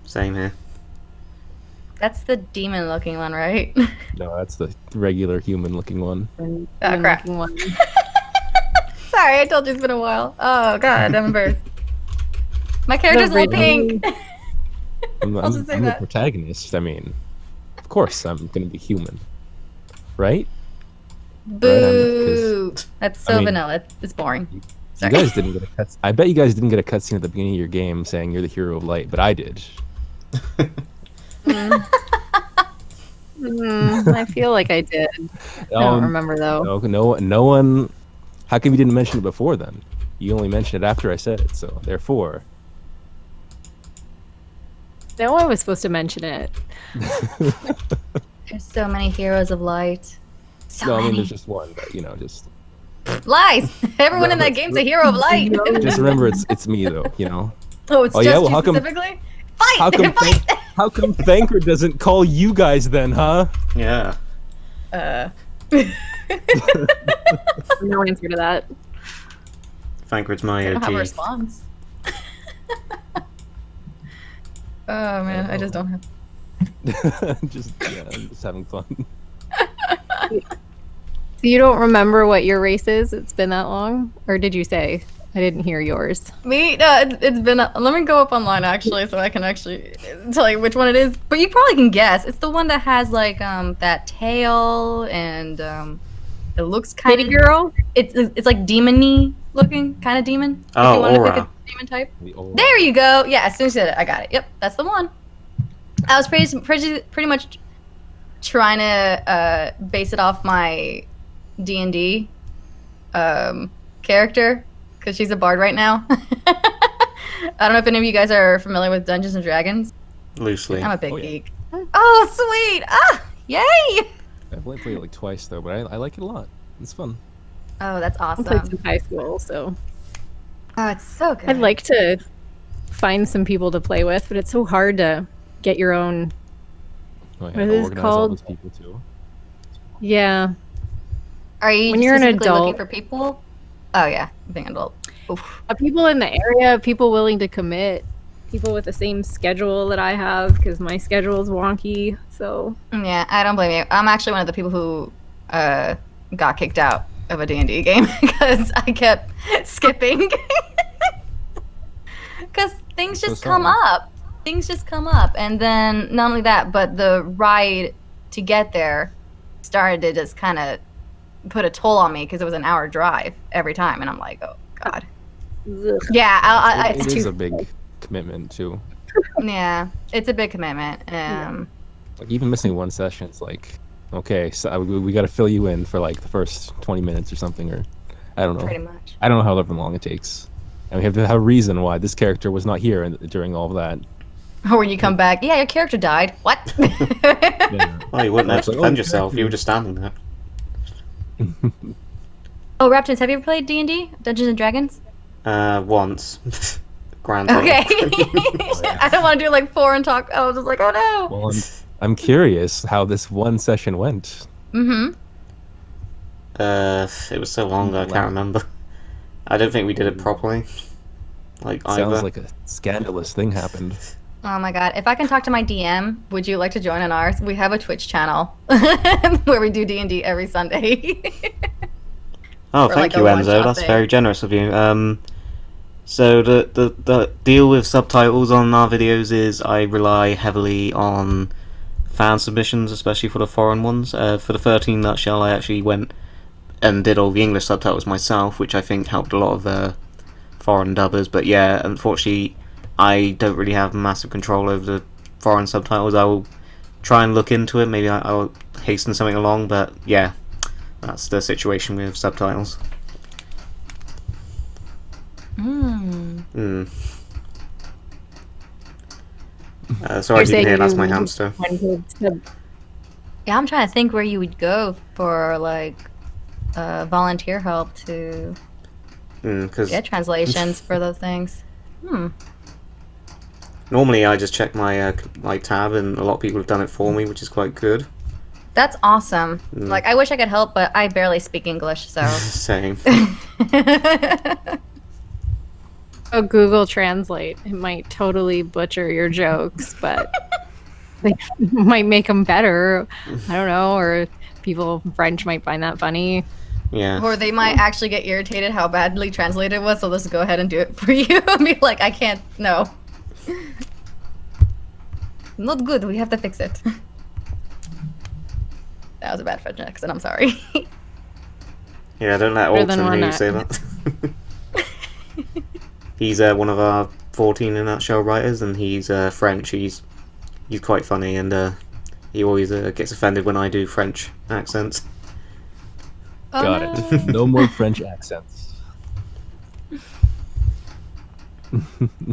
same here. That's the demon-looking one, right? No, that's the regular human-looking one. Oh, crap. Looking one. Sorry, I told you it's been a while. Oh god, I'm embarrassed. My character's all original- pink. I'm just say the that. protagonist. I mean, of course I'm gonna be human, right? Boo. That's so I mean- vanilla. It's boring. You Sorry. guys didn't get a cut. I bet you guys didn't get a cutscene at the beginning of your game saying you're the hero of light, but I did. I feel like I did. I don't remember though. No one. How come you didn't mention it before then? You only mentioned it after I said it, so therefore. No one was supposed to mention it. There's so many heroes of light. So No, I mean many. there's just one, but just Lies! Everyone in No, that game's a hero of light. just remember it's me though. Oh, it's Oh, just yeah? Well, you how come- specifically? Fight! How come Fight! how come Thancred doesn't call you guys then, huh? Yeah. No answer to that. Thancred's my I don't have a OG. response. Oh man, I just don't have. I'm just having fun. So you don't remember what your race is? It's been that long? Or did you say? I didn't hear yours. Me? No, it's been. Let me go up online actually, so I can actually tell you which one it is. But you probably can guess. It's the one that has like that tail and it looks kind Kitty of. girl? It's like demon-y looking, kind of demon. If Oh, you want to pick Aura. a demon type. The old- There you go. Yeah, as soon as you said it, I got it. Yep, that's the one. I was pretty much trying to base it off my D&D character, because she's a bard right now. I don't know if any of you guys are familiar with Dungeons and Dragons. Loosely. I'm a big Oh, yeah. geek. Oh, sweet! Ah, yay! I've only played it like twice though, but I like it a lot. It's fun. Oh, that's I awesome. played since high school, so Oh, it's so good. I'd like to find some people to play with, but it's so hard to get your own. Oh, yeah, What to is it organize all called? those people too. Yeah, Are you when you're an specifically looking adult- for people? Oh yeah, being an adult. Oof. people in the area, people willing to commit, people with the same schedule that I have, because my schedule is wonky. So Yeah, I don't blame you. I'm actually one of the people who got kicked out of a D&D game because I kept skipping. Because things So just come sorry. up. Things just come up. And then not only that, but the ride to get there started to just kind of put a toll on me because it was an hour drive every time. And I'm like, oh, God. ugh. Yeah, It it's is too. a big commitment too. Yeah, it's a big commitment. Like even missing one session, it's like Okay, so we got to fill you in for like the first 20 minutes or something, or I don't know. Pretty much. I don't know however long it takes. And we have to have a reason why this character was not here during all of that. Or when you come back, yeah, your character died. What? Yeah. Well, you wouldn't have to It's like, defend oh, yourself. You were just standing there. Oh, Raptors, have you ever played D&D? Dungeons and Dragons? Once. Grand Okay. total. I don't want to do like 4 and talk. I was just like, oh no. Well, I'm curious how this one session went. Mm-hmm. It was so long ago, I can't remember. I don't think we did it properly. Like, Sounds either. like a scandalous thing happened. Oh my god. If I can talk to my DM, would you like to join on ours? We have a Twitch channel where we do D&D every Sunday. Oh, Or thank like you, a Enzo. one-shot That's thing. very generous of you. So the deal with subtitles on our videos is I rely heavily on fan submissions, especially for the foreign ones. For the 13 Nutshell, I actually went and did all the English subtitles myself, which I think helped a lot of the foreign dubbers. But yeah, unfortunately, I don't really have massive control over the foreign subtitles. I will try and look into it. Maybe I'll hasten something along. But yeah, that's the situation with subtitles. Mm. Sorry if you can hear, saying that's you my hamster. went to sub- Yeah, I'm trying to think where you would go for like volunteer help to Because get translations for those things. normally I just check my my tab, and a lot of people have done it for me, which is quite good. That's awesome. Like, I wish I could help, but I barely speak English, so. Same. Oh, Google Translate. It might totally butcher your jokes, but they might make them better. I don't know, or people in French might find that funny. Yeah. Or they might actually get irritated how badly translated it was, so let's go ahead and do it for you and be like, I can't, no. Not good, we have to fix it. That was a bad French accent, I'm sorry. Yeah, don't let Better than Alton one hear you say that. He's one of our 14 in that show writers, and he's French. He's quite funny, and he always gets offended when I do French accents. Oh, Got no. it. No more French accents.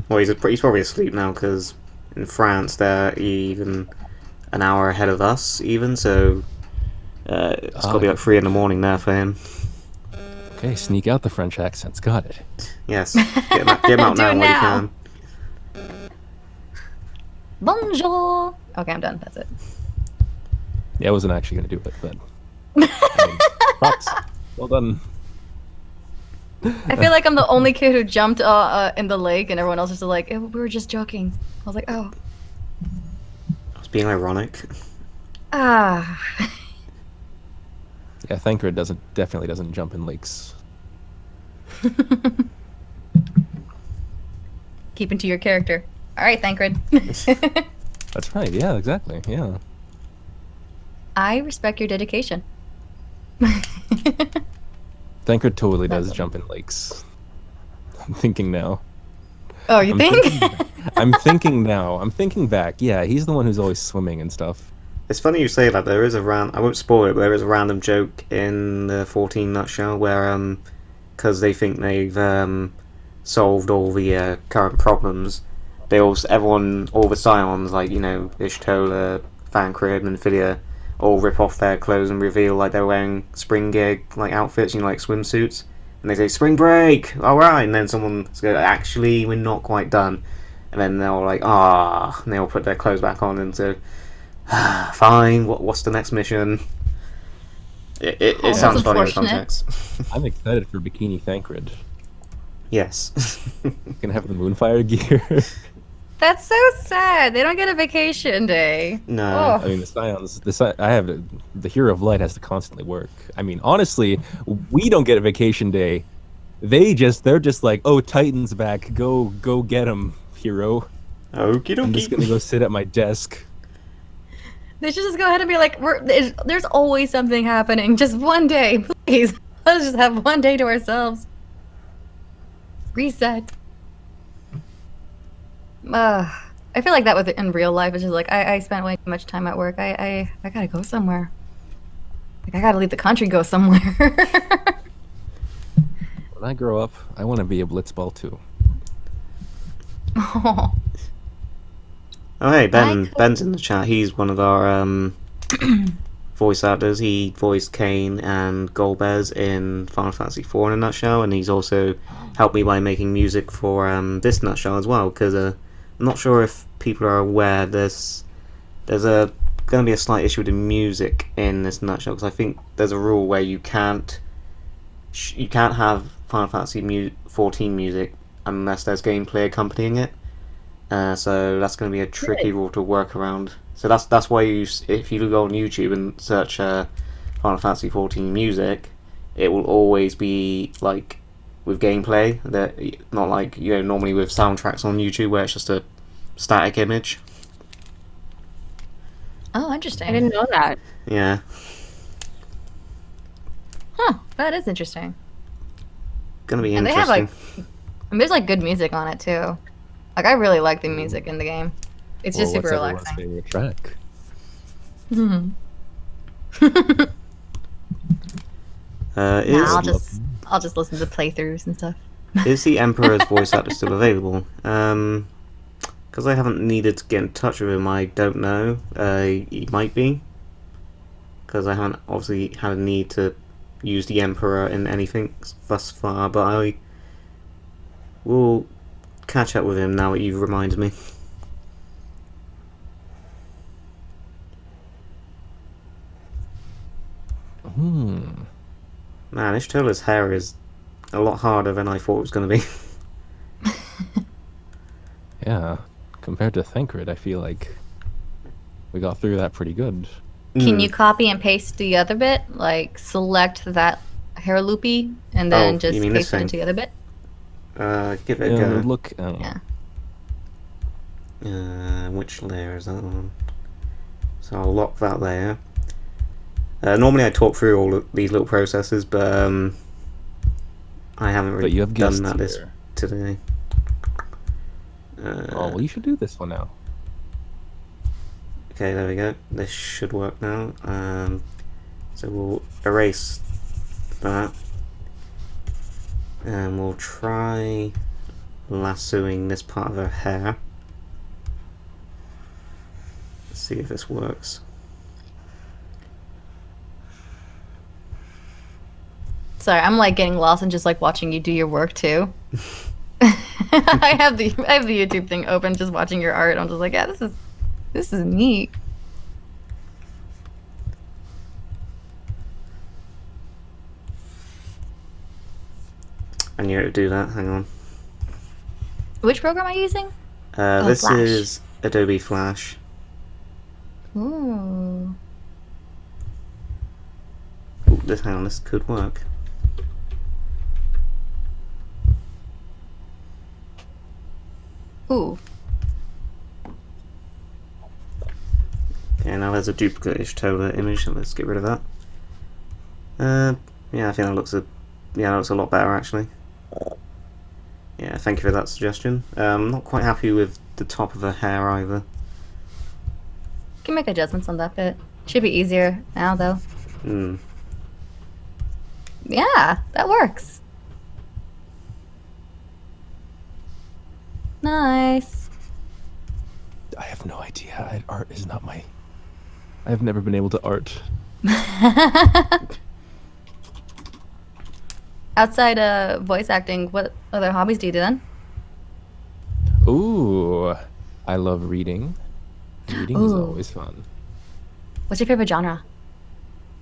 Well, he's probably asleep now, because in France they're even an hour ahead of us, even, so it's got to be like 3 in the morning there for him. Okay, sneak out the French accents. Got it. Yes, get him out Do now it while you now. can. Bonjour! Okay, I'm done, that's it. Yeah, I wasn't actually going to do it, but... I mean, props. Well done. I feel like I'm the only kid who jumped in the lake, and everyone else was just like, "Eh, we were just joking." I was like, oh. I was being ironic. Ah. Yeah, Thancred definitely doesn't jump in lakes. Keeping to your character. Alright, Thancred. That's right. Yeah, exactly. Yeah. I respect your dedication. Thancred totally does jump in lakes. I'm thinking now. Oh, you I'm think? I'm thinking now. I'm thinking back. Yeah, he's the one who's always swimming and stuff. It's funny you say that. There is I won't spoil it, but there is a random joke in the 14 Nutshell where, because they think they've solved all the current problems, all the Scions, like, you know, Ishtola, Thancred, Minfilia, all rip off their clothes and reveal like they're wearing spring gig like outfits, you know, like swimsuits, and they say spring break, all right, and then someone's go, actually we're not quite done, and then they're all like, ah, and they all put their clothes back on and so, fine, what's the next mission? It that's sounds funny in unfortunate. context. I'm excited for Bikini Thancred. Yes. Can have the Moonfire gear. That's so sad. They don't get a vacation day. No. I mean, the Scions. The Hero of Light has to constantly work. I mean, honestly, we don't get a vacation day. They're just like, oh, Titan's back. Go get him, hero. Okie I'm just gonna dokie. go sit at my desk. They should just go ahead and be like, there's always something happening. Just one day, please. Let's just have one day to ourselves. Reset. I feel like that in real life. It's just like I spent way too much time at work. I gotta go somewhere. Like, I gotta leave the country, go somewhere. When I grow up, I want to be a blitzball too. Oh. Oh hey, I could- Ben's in the chat. He's one of our voice actors. He voiced Kane and Golbez in Final Fantasy IV in a nutshell, and he's also helped me by making music for this nutshell as well. Because I'm not sure if people are aware there's going to be a slight issue with the music in this nutshell, because I think there's a rule where you can't have Final Fantasy 14 music unless there's gameplay accompanying it. So that's going to be a tricky rule to work around. So that's why if you go on YouTube and search Final Fantasy 14 music, it will always be like with gameplay. That not like normally with soundtracks on YouTube where it's just a static image. Oh, interesting. I didn't know that. Yeah. Huh, that is interesting. Gonna be And they interesting. have and there's like good music on it too. Like I really like the music in the game. It's just super What's everyone's relaxing. favorite track? I'll just listen to playthroughs and stuff. Is the Emperor's voice actor still available? Because I haven't needed to get in touch with him, I don't know. He might be. Because I haven't obviously had a need to use the Emperor in anything thus far, but I will catch up with him now that you've reminded me. Man, Ishtola's hair is a lot harder than I thought it was going to be. Yeah, compared to Thancred, I feel like we got through that pretty good. Can you copy and paste the other bit? Like select that hair loopy and then just you mean this paste it thing? into the other bit? Give it a Yeah, go. look. Yeah. Which layer is that on? So I'll lock that layer. Normally I talk through all of these little processes, but I haven't But really you have done guests that here. today. Oh, well, you should do this one now. Okay, there we go. This should work now. So we'll erase that. And we'll try lassoing this part of her hair. Let's see if this works. Sorry, I'm like getting lost and just like watching you do your work too. I have the YouTube thing open, just watching your art. I'm just like, yeah, this is neat. I knew it would do that. Hang on. Which program are you using? This Flash. is Adobe Flash. Ooh. Ooh, hang on, this could work. Ooh. Okay, now there's a duplicate Ishtola image, so let's get rid of that. Yeah, I think that looks that looks a lot better actually. Yeah, thank you for that suggestion. I'm not quite happy with the top of her hair either. Can make adjustments on that bit. Should be easier now though. Hmm. Yeah, that works. Nice. I have no idea. Art is not my. I have never been able to art. Outside of voice acting, what other hobbies do you do then? Ooh, I love reading. Reading is Ooh. always fun. What's your favorite genre?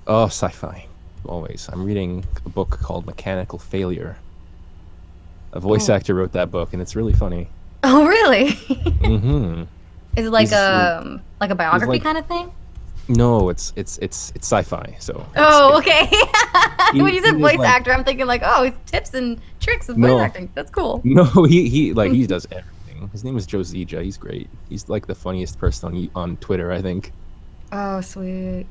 Oh, sci-fi. Always. I'm reading a book called Mechanical Failure. A voice actor wrote that book, and it's really funny. Oh, really? Mm-hmm. Is it like He's, a biography like- kind of thing? No, it's sci-fi. So. Oh, okay. When you he said was voice like- actor, I'm thinking like, oh, it's tips and tricks with No. voice acting. That's cool. No, he does everything. His name is Joe Zija. He's great. He's like the funniest person on Twitter, I think. Oh, sweet. Yeah.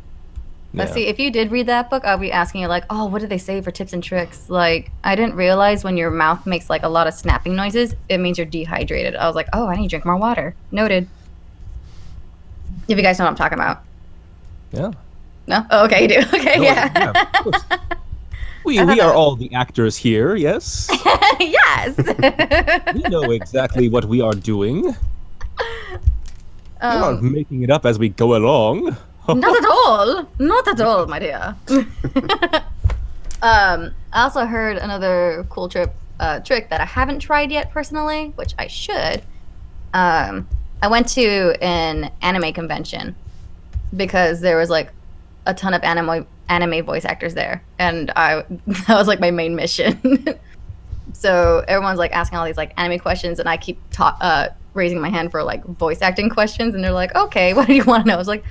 Let's see. If you did read that book, I'll be asking you like, oh, what did they say for tips and tricks? Like, I didn't realize when your mouth makes like a lot of snapping noises, it means you're dehydrated. I was like, oh, I need to drink more water. Noted. If you guys know what I'm talking about. Yeah. No? Oh, okay, you do. Okay, No, yeah. of course. We are all the actors here, yes? Yes! We know exactly what we are doing. We aren't making it up as we go along. Not at all. Not at all, my dear. I also heard another cool trick that I haven't tried yet personally, which I should. I went to an anime convention because there was like a ton of anime voice actors there, and that was like my main mission. So everyone's like asking all these like anime questions, and I keep raising my hand for like voice acting questions, and they're like, "Okay, what do you want to know?" I was like,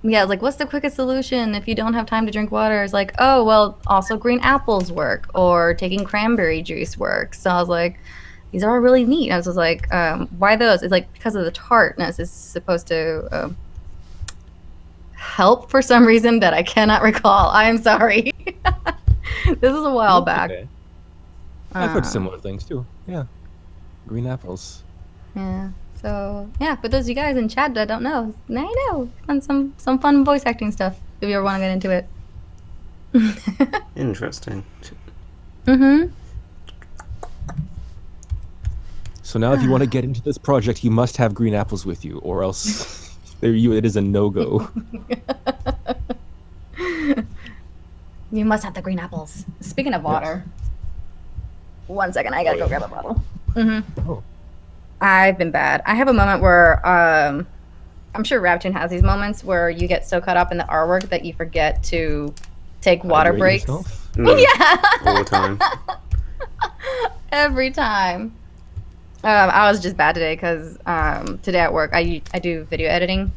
yeah, like, what's the quickest solution if you don't have time to drink water? It's like, oh, well, also green apples work, or taking cranberry juice works. So I was like, these are all really neat. I was just like, why those? It's like because of the tartness is supposed to help for some reason that I cannot recall. I am sorry. This is a while back. Okay. I've heard similar things too. Yeah, green apples. Yeah. So yeah, for those of you guys in chat that don't know, now you know. And some fun voice acting stuff if you ever want to get into it. Interesting. Mm-hmm. So now if you want to get into this project, you must have green apples with you, or else it is a no-go. You must have the green apples. Speaking of water, one second, I gotta go grab a bottle. Mm-hmm. Oh. I've been bad. I have a moment where I'm sure Raptune has these moments where you get so caught up in the artwork that you forget to take water Hydrate breaks. yourself? Yeah, All the time. every time. I was just bad today because today at work I do video editing,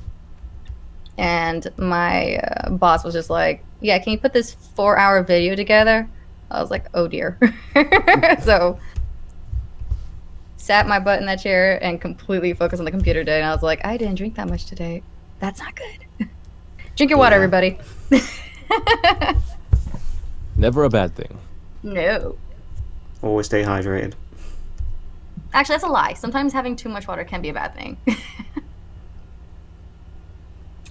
and my boss was just like, "Yeah, can you put this 4-hour video together?" I was like, "Oh dear." So sat my butt in that chair and completely focused on the computer today, and I was like, I didn't drink that much today. That's not good. Drink your water, everybody. Never a bad thing. No. Always stay hydrated. Actually, that's a lie. Sometimes having too much water can be a bad thing.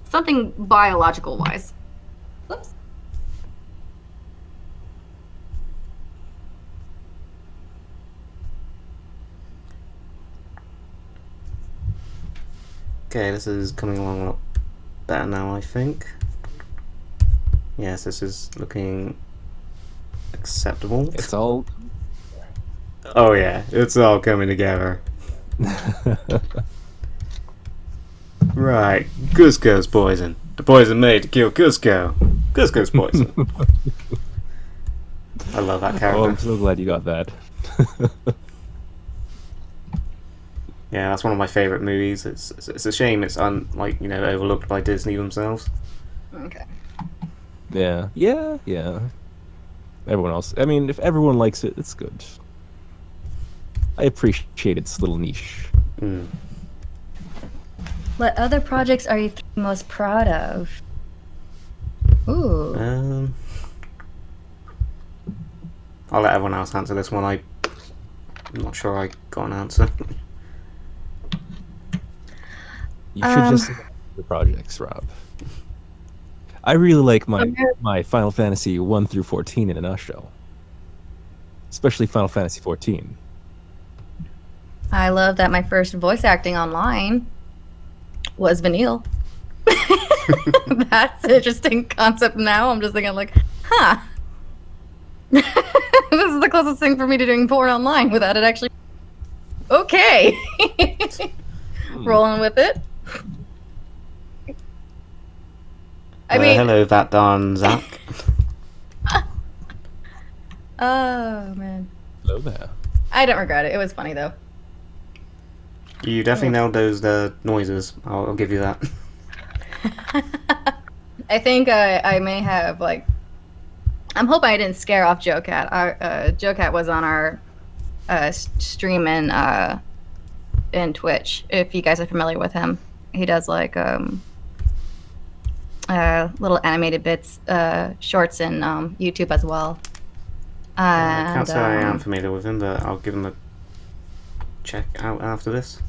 Something biological wise. Whoops. Okay, this is coming along a lot better now, I think. Yes, this is looking acceptable. It's all... Oh yeah, it's all coming together. Right, Cusco's poison. The poison made to kill Cusco. Cusco's poison. I love that character. Oh, I'm so glad you got that. Yeah, that's one of my favourite movies. It's a shame it's overlooked by Disney themselves. Okay. Yeah. Everyone else. I mean, if everyone likes it, it's good. I appreciate its little niche. Mm. What other projects are you most proud of? Ooh. I'll let everyone else answer this one. I'm not sure I got an answer. You should just the projects, Rob. I really like my Final Fantasy 1 through 14 in a nutshell. Especially Final Fantasy 14. I love that my first voice acting online was Vanille. That's an interesting concept now. I'm just thinking like, huh. This is the closest thing for me to doing porn online without it actually... Okay. Rolling with it. I mean... Hello, that darn Zach. Oh, man. Hello there. I don't regret it. It was funny, though. You definitely nailed those noises. I'll give you that. I think I may have, like... I'm hoping I didn't scare off Joe Cat. Joe Cat was on our stream in Twitch, if you guys are familiar with him. He does, like, little animated bits, shorts in YouTube as well. I can't say I am familiar with him, but I'll give him a check out after this.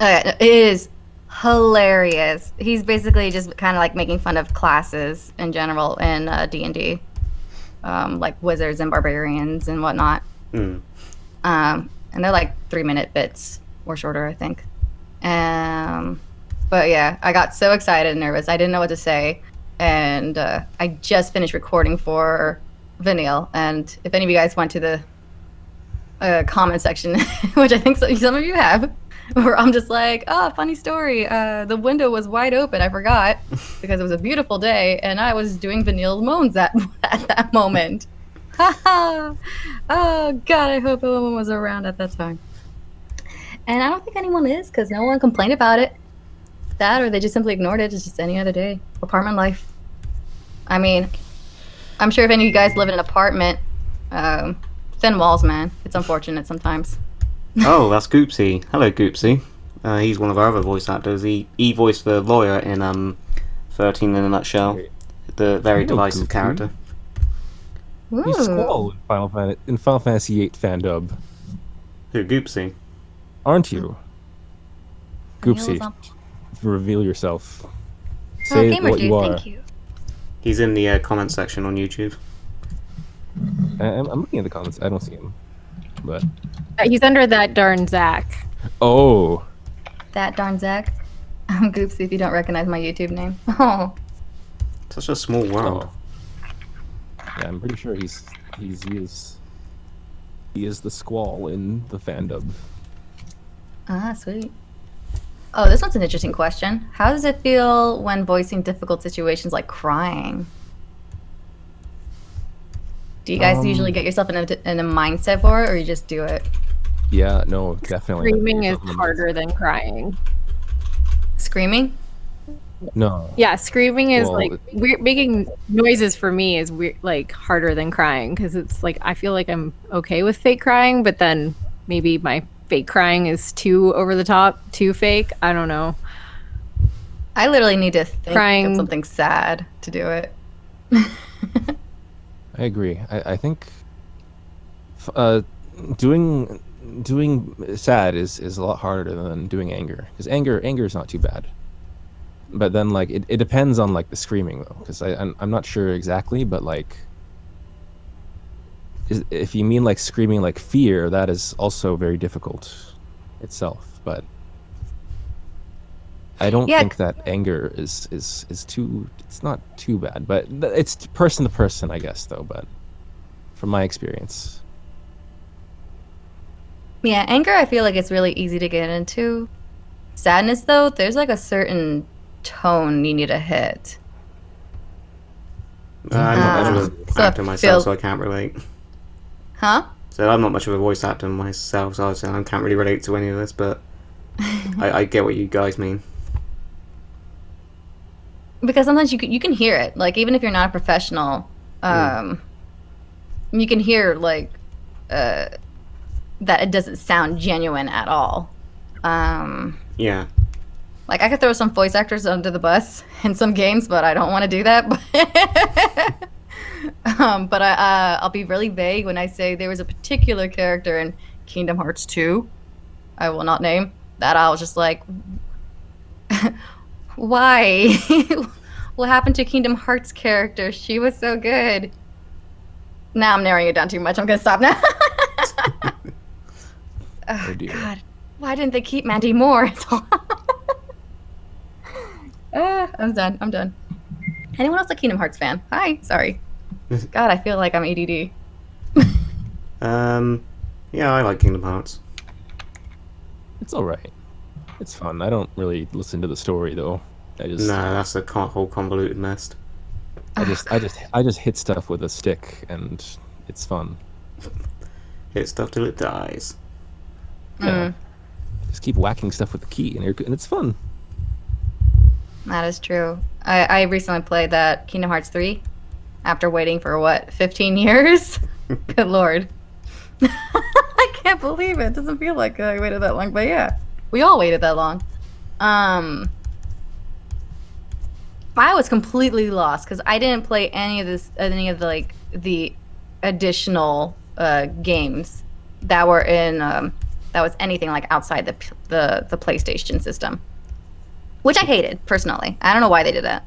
It is hilarious. He's basically just kind of like making fun of classes in general in D&D, like wizards and barbarians and whatnot. Mm. And they're like 3-minute bits or shorter, I think. But yeah, I got so excited and nervous. I didn't know what to say. And I just finished recording for Vinyl. And if any of you guys went to the comment section, which I think some of you have, where I'm just like, oh, funny story. The window was wide open. I forgot because it was a beautiful day. And I was doing Vinyl moans at that moment. Oh, God, I hope everyone was around at that time. And I don't think anyone is because no one complained about it. That or they just simply ignored it. It's just any other day. Apartment life. I mean, I'm sure if any of you guys live in an apartment, thin walls, man. It's unfortunate sometimes. Oh, that's Goopsy. Hello, Goopsy. He's one of our other voice actors. He voiced the lawyer in 13 in a Nutshell. The very divisive character. Ooh. You Squall in Final Fantasy VIII fandub, Who, Goopsy? aren't you? Goopsy, Vinyl reveal yourself. Oh, Say Gamer what Dude, you are. thank you. He's in the comment section on YouTube. I'm looking at the comments. I don't see him. But He's under that darn Zach. oh, That darn Zach. I'm Goopsy if you don't recognize my YouTube name. Oh. Such a small world. yeah, I'm pretty sure he is the Squall in the fandub. Ah, sweet. Oh, this one's an interesting question. How does it feel when voicing difficult situations like crying? Do you guys usually get yourself in a mindset for it, or you just do it? Yeah, no, definitely. Screaming is harder than crying. Screaming? No. Yeah, screaming is Well, like weird. Making noises for me is weird, like harder than crying because it's like I feel like I'm okay with fake crying, but then maybe my fake crying is too over the top, too fake. I don't know. I literally need to think Crying. of something sad to do it. I agree. I think doing sad is a lot harder than doing anger, because anger is not too bad. But then like it depends on like the screaming though, because I'm not sure exactly, but like if you mean like screaming like fear, that is also very difficult itself. But I don't Yeah. think that anger is too. It's not too bad, but it's person to person, I guess, though. But from my experience, Yeah, anger, I feel like it's really easy to get into. Sadness, though, there's like a certain tone you need to hit. I'm not much of an so actor it myself, feels- so I can't relate. Huh? So I'm not much of a voice actor myself, so I can't really relate to any of this, but I get what you guys mean. Because sometimes you can hear it. Like, even if you're not a professional, you can hear, like, that it doesn't sound genuine at all. Yeah. Like, I could throw some voice actors under the bus in some games, but I don't want to do that. But I'll be really vague when I say there was a particular character in Kingdom Hearts 2, I will not name, that I was just like, why? What happened to Kingdom Hearts character? She was so good. Now I'm narrowing it down too much. I'm going to stop now. oh dear. God. Why didn't they keep Mandy Moore? I'm done. Anyone else a Kingdom Hearts fan? Hi. Sorry. God, I feel like I'm ADD. Yeah, I like Kingdom Hearts. It's all right. It's fun. I don't really listen to the story though. I just No, that's a whole convoluted mess. I just hit stuff with a stick and it's fun. Hit stuff till it dies. Yeah. Just keep whacking stuff with the key and it's fun. That is true. I recently played that Kingdom Hearts 3 after waiting for, 15 years? Good lord. I can't believe it. It doesn't feel like I waited that long, but yeah. We all waited that long. I was completely lost because I didn't play any of the additional games that were in that was anything like outside the PlayStation system. which I hated personally. I don't know why they did that.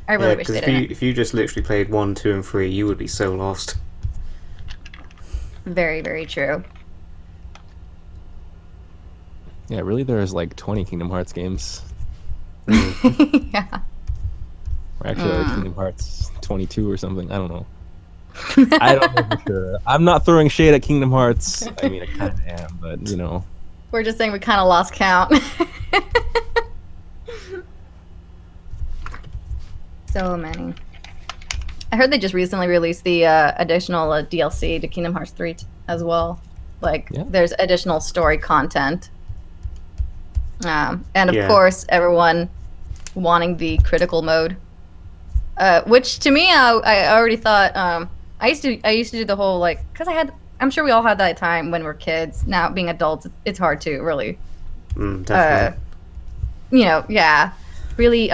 I really wish because they didn't. if you just literally played 1, 2, and 3, you would be so lost. Very, very true. Yeah, really, there's like 20 Kingdom Hearts games. Yeah. Or actually, like Kingdom Hearts 22 or something. I don't know. I don't know for sure. I'm not throwing shade at Kingdom Hearts. I mean, I kind of am, but you know. We're just saying we kind of lost count. So many. I heard they just recently released the additional DLC to Kingdom Hearts 3 as well. Like, there's additional story content. And of course, everyone wanting the critical mode. Which to me, I already thought, I used to do the whole, like, because I'm sure we all had that time when we're kids. Now, being adults, it's hard to really, Definitely. Really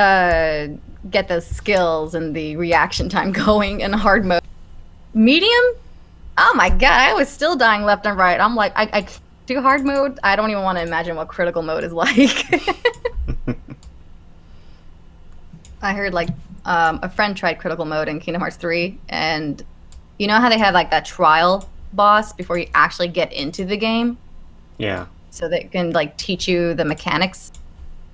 get the skills and the reaction time going in hard mode. Medium? Oh my god, I was still dying left and right. I'm like, I do hard mode? I don't even want to imagine what critical mode is like. I heard, like, a friend tried critical mode in Kingdom Hearts 3, and you know how they have, like, that trial boss before you actually get into the game? Yeah. So they can, like, teach you the mechanics?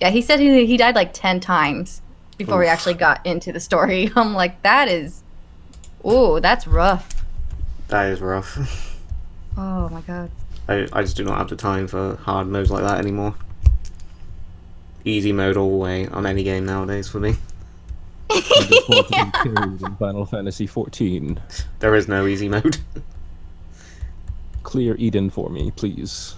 Yeah, he said he died, like, 10 times before he actually got into the story. I'm like, that's rough. That is rough. Oh my god. I just do not have the time for hard modes like that anymore. Easy mode all the way on any game nowadays for me. I just want to be killed in Final Fantasy 14. There is no easy mode. Clear Eden for me, please.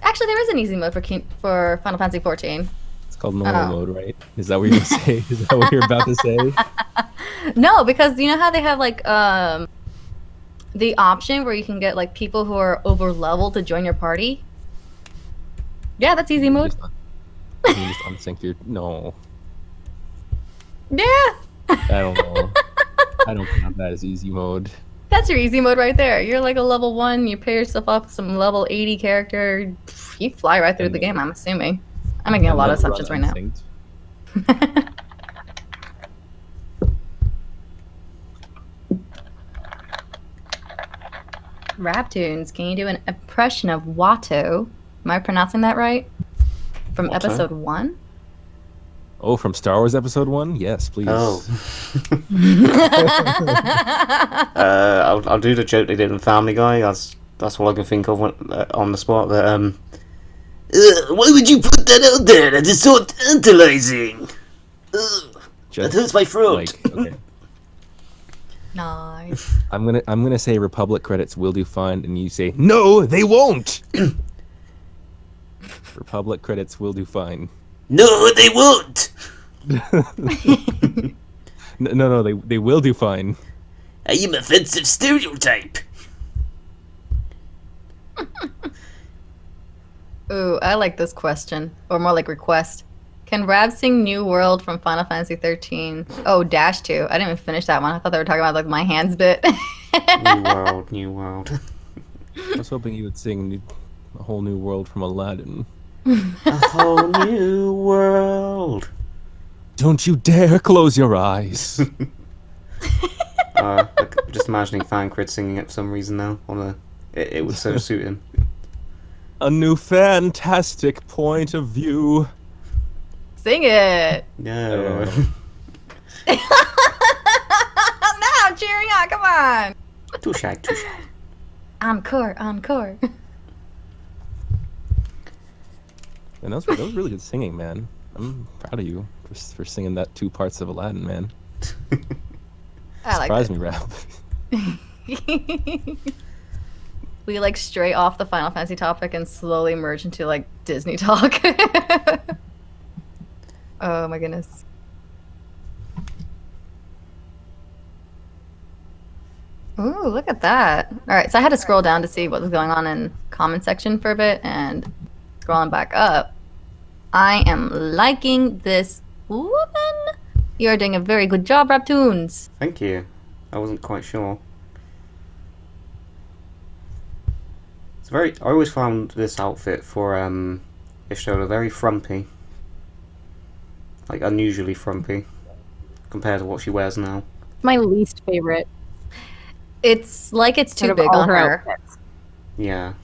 Actually, there is an easy mode for Final Fantasy 14. It's called normal mode, right? Is that what you're gonna say? Is that what you're about to say? No, because you know how they have, like, the option where you can get, like, people who are over leveled to join your party? Yeah, that's easy mode. You just unsync your... No. Yeah. I don't know. I don't count that as easy mode. That's your easy mode right there. You're like a level 1, you pair yourself up with some level 80 character, you fly right through the game, I'm assuming. I'm making a lot of assumptions right now. Raptoons, can you do an impression of Watto? Am I pronouncing that right? From Watto? episode 1? Oh, from Star Wars Episode 1? Yes, please. Oh. I'll do the joke they did in Family Guy. That's all I can think of on the spot. That why would you put that out there? That is so tantalizing. That hurts my throat. Like, okay. Nice. I'm gonna say Republic credits will do fine, and you say no, they won't. Republic credits will do fine. No, they won't. No, they will do fine. I am offensive stereotype. Ooh, I like this question, or more like request. Can Rab sing New World from Final Fantasy 13? Oh, Dash 2. I didn't even finish that one. I thought they were talking about, like, my hands bit. New world. I was hoping you would sing a whole new world from Aladdin. A whole new world. Don't you dare close your eyes. Just imagining Thancred singing it for some reason now. It would so suit him. A new fantastic point of view. Sing it. No. No, I'm cheering on. Come on. Too shy. Encore. And that was really good singing, man. I'm proud of you for singing that 2 parts of Aladdin, man. I like Surprise it. me, Rap. We, like, stray off the Final Fantasy topic and slowly merge into, like, Disney talk. Oh my goodness. Ooh, look at that. Alright, so I had to scroll down to see what was going on in comment section for a bit, and scrolling back up. I am liking this woman. You're doing a very good job, Raptoons. Thank you. I wasn't quite sure. I always found this outfit for Ishtola very frumpy. Like unusually frumpy compared to what she wears now. My least favorite It's like it's too out of big all on her her. outfits. Yeah.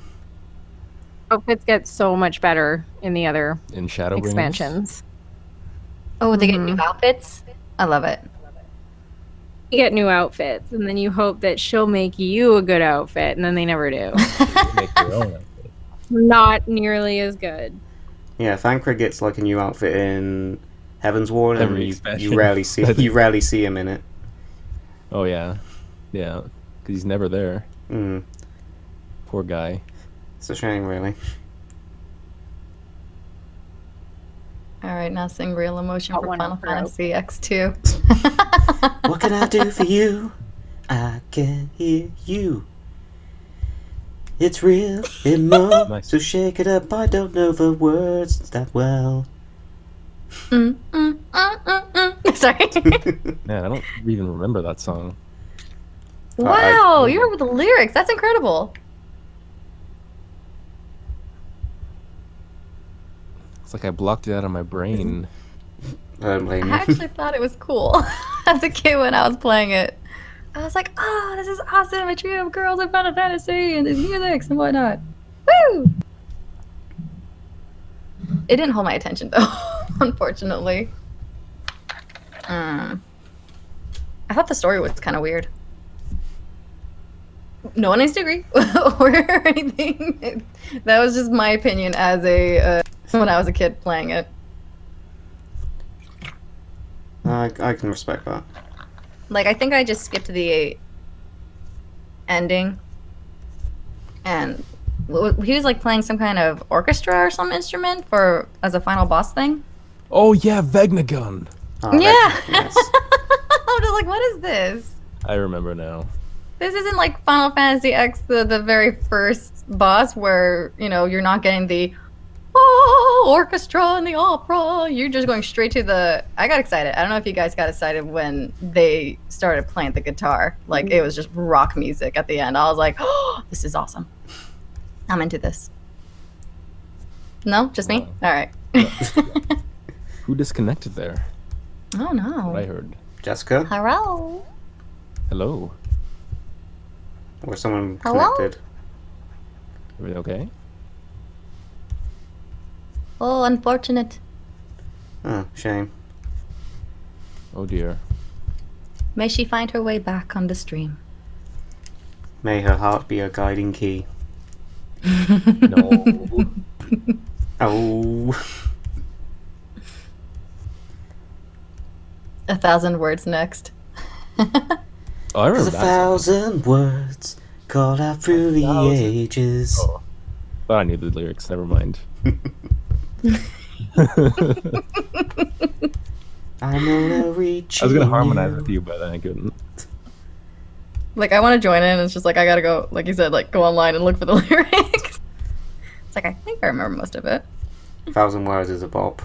Outfits get so much better in the other In Shadowbringers. expansions. Oh, they get new outfits? I love it. You get new outfits, and then you hope that she'll make you a good outfit, and then they never do. They make their own outfit. Not nearly as good. Yeah, Thancred gets like a new outfit in Heaven's Ward, and Every you expansion. rarely see him in it. Oh yeah, yeah, because he's never there. Mm. Poor guy. It's a shame, really. All right, now sing Real Emotion Got for one Final up the road. Fantasy X2. What can I do for you? I can hear you. It's real emo, Nice. so shake it up. I don't know the words that well. Sorry. Man, I don't even remember that song. Wow, you remember the lyrics. That's incredible. It's like I blocked it out of my brain. I don't blame I you. actually thought it was cool as a kid when I was playing it. I was like, oh, this is awesome. A trio of girls in Final Fantasy and these musics and whatnot. Woo! It didn't hold my attention though, unfortunately. I thought the story was kind of weird. No one needs to agree or anything. That was just my opinion as a when I was a kid playing it. I can respect that. Like, I think I just skipped the ending, and he was like playing some kind of orchestra or some instrument for as a final boss thing. Oh yeah, Vegnagun. Oh, Yeah. yes. I'm just like, what is this? I remember now. This isn't like Final Fantasy X, the very first boss where, you know, you're not getting the orchestra and the opera. You're just going straight to the... I got excited. I don't know if you guys got excited when they started playing the guitar. Like, it was just rock music at the end. I was like, oh, this is awesome. I'm into this. No? Just me? Wow. All right. Who disconnected there? Oh, no. What I heard. Jessica? Hello? Hello. Or someone Hello? connected? Are we okay? Oh, unfortunate. Oh, shame. Oh dear. May she find her way back on the stream. May her heart be a guiding key. No. Oh. 1,000 words next. Oh, I remember There's a that song. 1,000 words called out through the 1,000. ages. Oh. Thought I knew the lyrics. Never mind. I'm gonna reach. I was gonna harmonize with you, but then I couldn't. Like, I want to join in. It's just like, I gotta go, like you said, like, go online and look for the lyrics. It's like, I think I remember most of it. 1,000 words is a bop.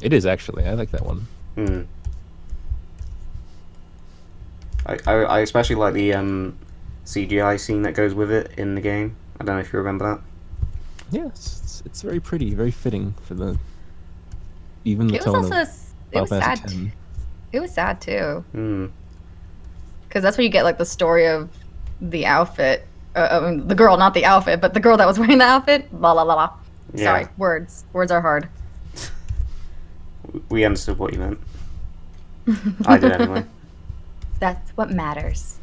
It is actually. I like that one. Hmm. I especially like the CGI scene that goes with it in the game. I don't know if you remember that. Yeah, it's very pretty, very fitting for the even the It was tone also, of it was Final sad. Fantasy X. It was sad too. Hmm. Because that's where you get, like, the story of the outfit. I mean, the girl, not the outfit, but the girl that was wearing the outfit. Blah, blah, blah, blah. Yeah. Sorry, words. Words are hard. We understood what you meant. I did anyway. That's what matters.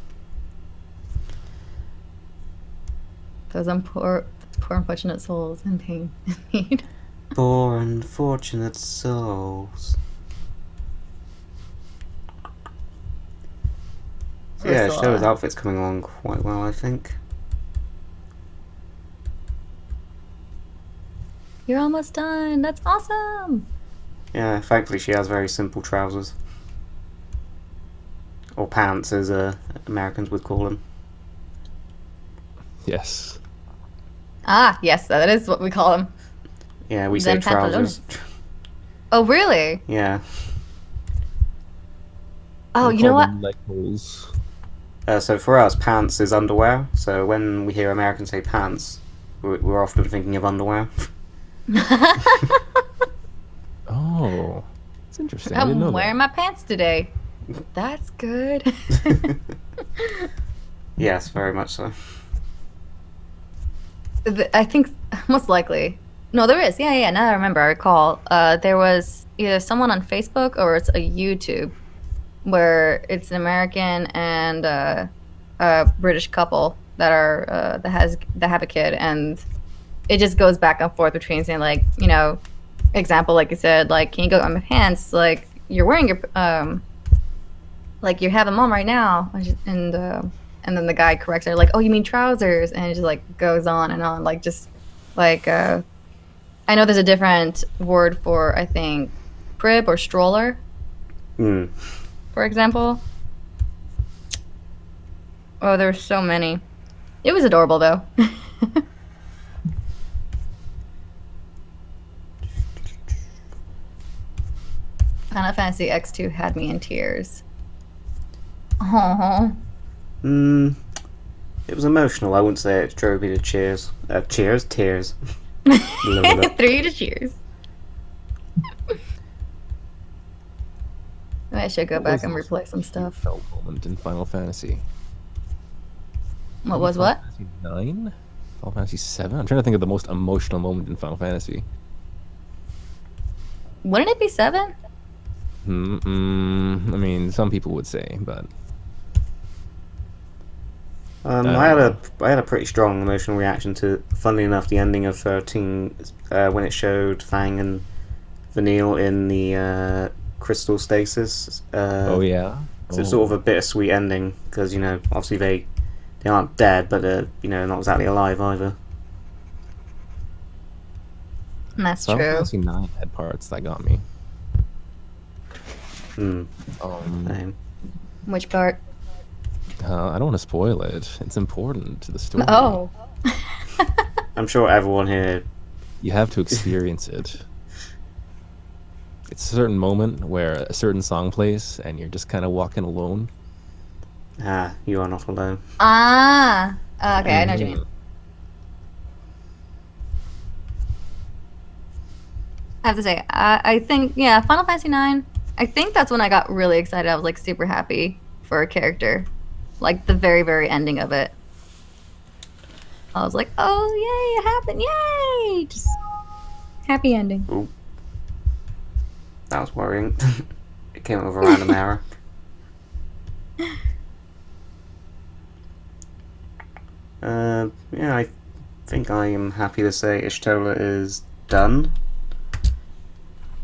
Those poor unfortunate souls in pain and need. Poor unfortunate souls. So yeah, Ursula. Shadow's outfit's coming along quite well, I think. You're almost done. That's awesome. Yeah, thankfully she has very simple trousers. Or pants, as Americans would call them. Yes. Ah, yes, that is what we call them. Yeah, we say Them trousers. Oh, really? Yeah. Oh, We you know call what? them leg holes. So for us, pants is underwear. So when we hear Americans say pants, we're often thinking of underwear. Oh, it's interesting. I didn't I'm know wearing that. my pants today. That's good. Yes, very much so. I think most likely. No, there is. Yeah. Now I remember. I recall. There was either someone on Facebook or it's a YouTube where it's an American and a British couple that are that have a kid, and it just goes back and forth between saying like, example, like you said, like, can you go on my pants? Like, you're wearing your like you're having mom right now, and then the guy corrects her like, oh, you mean trousers, and it just like goes on and on, like just like I know there's a different word for, I think, crib or stroller, for example. Oh, there's so many. It was adorable though. Final Fantasy X2 had me in tears. Oh. It was emotional. I wouldn't say it drove me to tears. Tears. Three to cheers. I should go back and replay some stuff. Felt moment in Final Fantasy. What was what? Final Fantasy 9? Final Fantasy 7? I'm trying to think of the most emotional moment in Final Fantasy. Wouldn't it be 7? I mean, some people would say, but I had a pretty strong emotional reaction to, funnily enough, the ending of 13 when it showed Fang and Vanille in the crystal stasis. oh yeah, So it's sort of a bittersweet ending because obviously they aren't dead, but not exactly alive either. That's Final true. Fantasy 9 had parts that got me. Same. Which part? I don't want to spoil it. It's important to the story. Oh. I'm sure everyone here. You have to experience it. It's a certain moment where a certain song plays and you're just kind of walking alone. You are not alone. Okay, I know what you mean. I have to say, I think, yeah, Final Fantasy 9, I think that's when I got really excited. I was like super happy for a character. Like the very, very ending of it. I was like, oh, yay, it happened, yay! Just happy ending. Ooh. That was worrying. It came up with a random error. Yeah, I think I am happy to say Ishtola is done.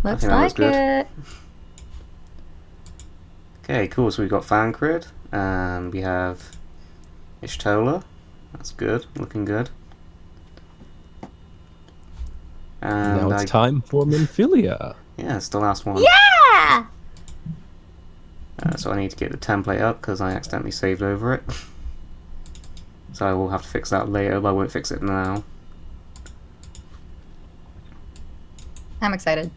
Looks think that looks like good. it. Okay, cool. So we've got Thancred, and we have Ishtola. That's good, looking good. And Now it's time for Minfilia. Yeah, it's the last one. Yeah! So I need to get the template up because I accidentally saved over it. So I will have to fix that later, but I won't fix it now. I'm excited.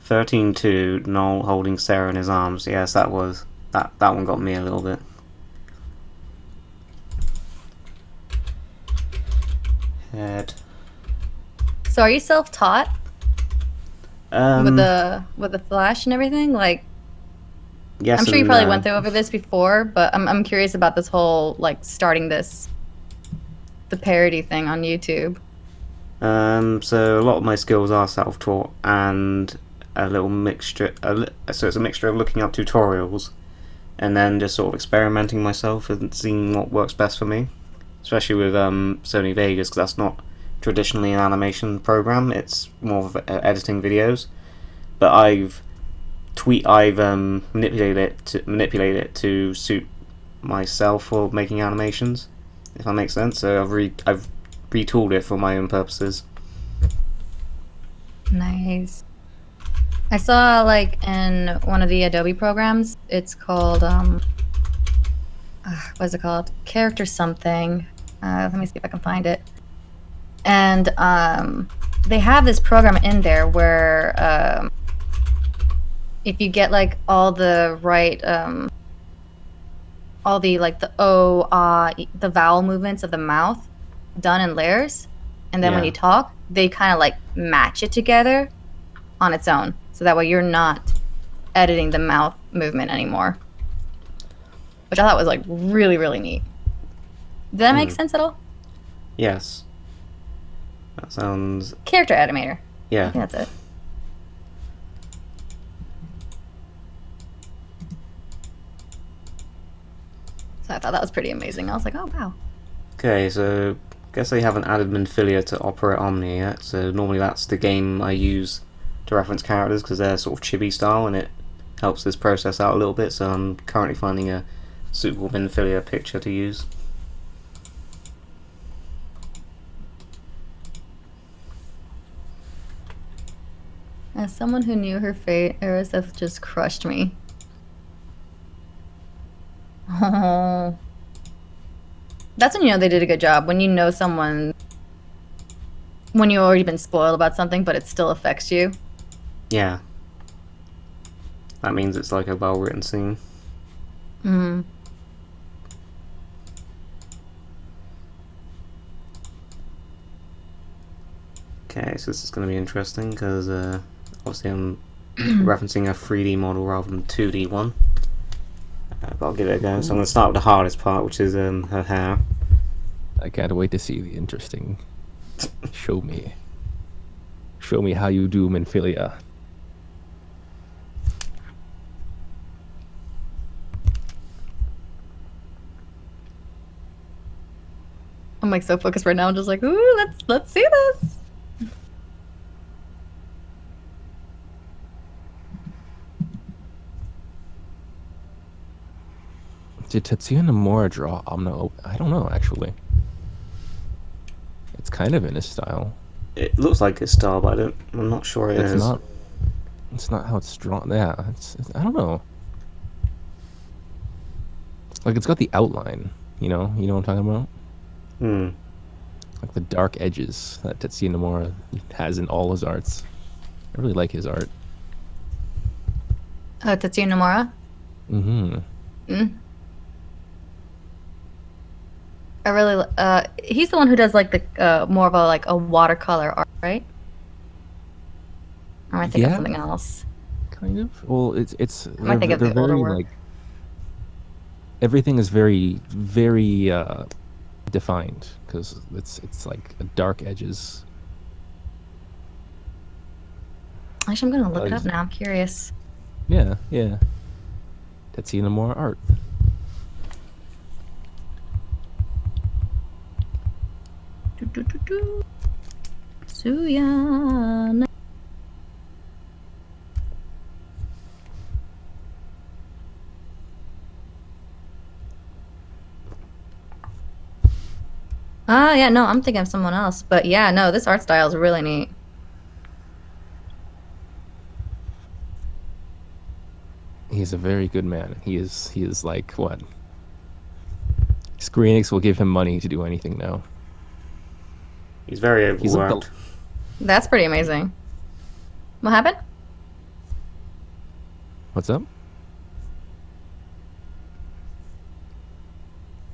13-2, Noel holding Sarah in his arms. Yes, that one got me a little bit. Head. So are you self-taught with the Flash and everything? Like, Yes, I'm sure you and, probably went through over this before, but I'm curious about this whole like starting the parody thing on YouTube. So a lot of my skills are self-taught, and a little mixture. So it's a mixture of looking up tutorials, and then just sort of experimenting myself and seeing what works best for me. Especially with Sony Vegas, because that's not traditionally an animation program. It's more of editing videos. But I've manipulated it to suit myself for making animations, if that makes sense. So I've retooled it for my own purposes. Nice. I saw like in one of the Adobe programs, it's called what is it called? Character something. Let me see if I can find it. And they have this program in there where if you get like all the right all the like the the vowel movements of the mouth done in layers, and then when Yeah. you talk, they kind of like match it together on its own, so that way you're not editing the mouth movement anymore, which I thought was like really, really neat. Did that make sense at all? Yes. That sounds... Character animator. I Yeah. think that's it. So I thought that was pretty amazing. I was like, oh wow. Okay, so guess they haven't added Minfilia to Opera Omni yet, so normally that's the game I use to reference characters because they're sort of chibi style and it helps this process out a little bit, so I'm currently finding a suitable Minfilia picture to use. As someone who knew her fate, Aeroseth just crushed me. Oh. That's when you know they did a good job. When you know someone, when you've already been spoiled about something, but it still affects you. Yeah. That means it's like a well-written scene. Mm. Okay, so this is going to be interesting because obviously I'm referencing a 3D model rather than 2D one. But I'll give it a go. So I'm going to start with the hardest part, which is her hair. I can't wait to see the interesting. Show me. Show me how you do Minfilia. I'm like so focused right now. I'm just like, ooh, let's see this. Did Tetsuya Nomura draw Omno? I don't know, actually. It's kind of in his style. It looks like his style, but I'm not sure it It's is. not. It's not how it's drawn. Yeah, I don't know. Like it's got the outline. You know what I'm talking about. Hmm. Like the dark edges that Tetsuya Nomura has in all his arts. I really like his art. Oh, Tetsuya Nomura? Mm-hmm. Mm. I really, he's the one who does like the, more of a, like a watercolor art, right? Or am I thinking of Yeah. something else? Kind of. Well, it's. might think of they're the older very work. like. Everything is very, very defined because it's like dark edges. Actually, I'm gonna look it Like- up now. I'm curious. Yeah. Tetsuya Nomura art. Suya. Ah, yeah, no, I'm thinking of someone else. But yeah, no, this art style is really neat. He's a very good man. He is like what? Square Enix will give him money to do anything now. He's very He's like overworked. That's pretty amazing. What happened? What's up?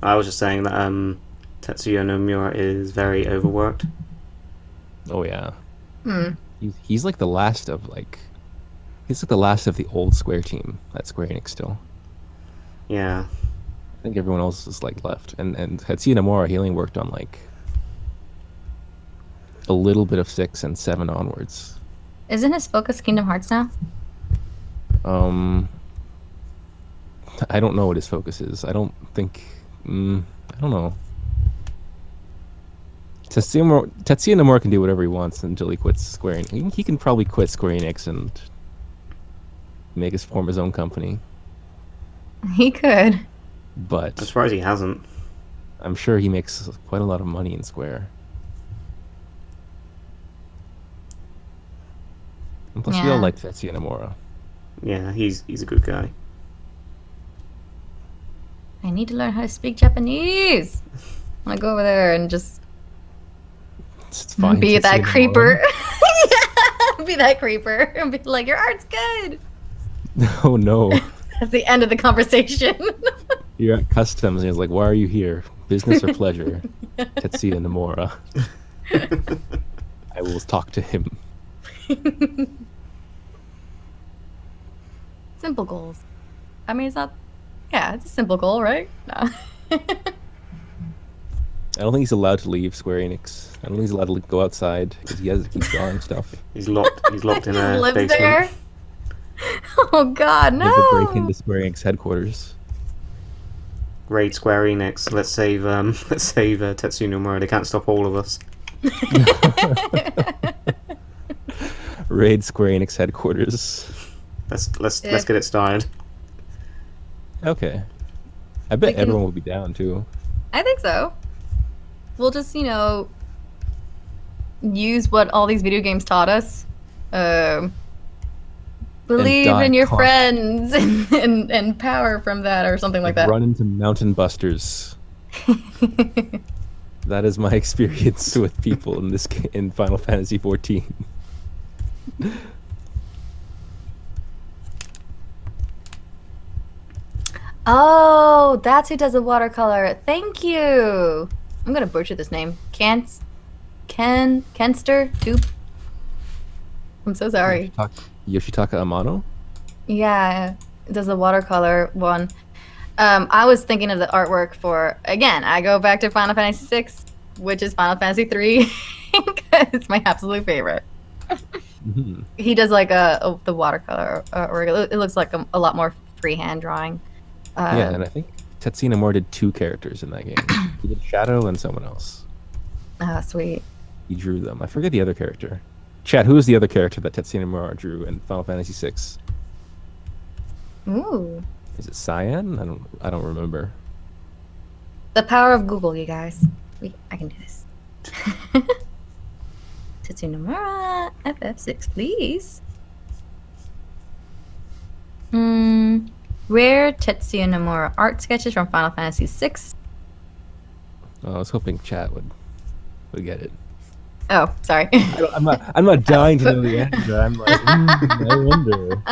I was just saying that Tetsuya Nomura is very overworked. Oh yeah. Hmm. He's like the last of like. He's like the last of the old Square team at Square Enix still. Yeah. I think everyone else is like left, and Tetsuya Nomura, he only worked on like a little bit of 6 and 7 onwards. Isn't his focus Kingdom Hearts now? I don't know what his focus is. I don't think. I don't know. Tetsuya Nomura can do whatever he wants until he quits Square Enix. He can probably quit Square Enix and form his own company. He could. But I'm surprised he hasn't. I'm sure he makes quite a lot of money in Square. And plus, we all Yeah. like Tetsuya Nomura. Yeah, he's a good guy. I need to learn how to speak Japanese. I want to go over there and just It's fine. Be to say that no creeper. Yeah, be that creeper and be like, your art's good. more. Oh no. That's the end of the conversation. You're at customs and he's like, why are you here? Business or pleasure? Tetsuya Nomura. I will talk to him. Simple goals. I mean, it's not. Yeah, it's a simple goal, right? No. I don't think he's allowed to leave Square Enix. I don't think he's allowed to go outside because he has to keep drawing stuff. He's locked. He's locked in a lives basement. there. Oh God, no! He had to break into Square Enix headquarters. Raid Square Enix. Let's save Tetsuya Nomura. They can't stop all of us. Raid Square Enix headquarters. Let's get it started. Okay. I bet We can- everyone will be down too. I think so. We'll just, use what all these video games taught us. Believe die in your con- friends and power from that, or something like that. Run into mountain busters. That is my experience with people in Final Fantasy XIV. Oh, that's who does the watercolor. Thank you. I'm gonna butcher this name. Kenster Dupe. I'm so sorry. Yoshitaka Amano? Yeah, it does the watercolor one. I was thinking of the artwork for, again, I go back to Final Fantasy VI, which is Final Fantasy III, because it's my absolute favorite. Mm-hmm. He does like the watercolor, or it looks like a lot more freehand drawing. Yeah, and I think Tetsuya Nomura did 2 characters in that game. He did Shadow and someone else. Oh, sweet. He drew them. I forget the other character. Chad, who is the other character that Tetsuya Nomura drew in Final Fantasy VI? Ooh. Is it Cyan? I don't remember. The power of Google, you guys. I can do this. Tetsuya Nomura, FF6, please. Rare Tetsuya Nomura art sketches from Final Fantasy VI. Oh, I was hoping Chad would get it. Oh, sorry. I'm not dying to know the answer. I'm like, I wonder.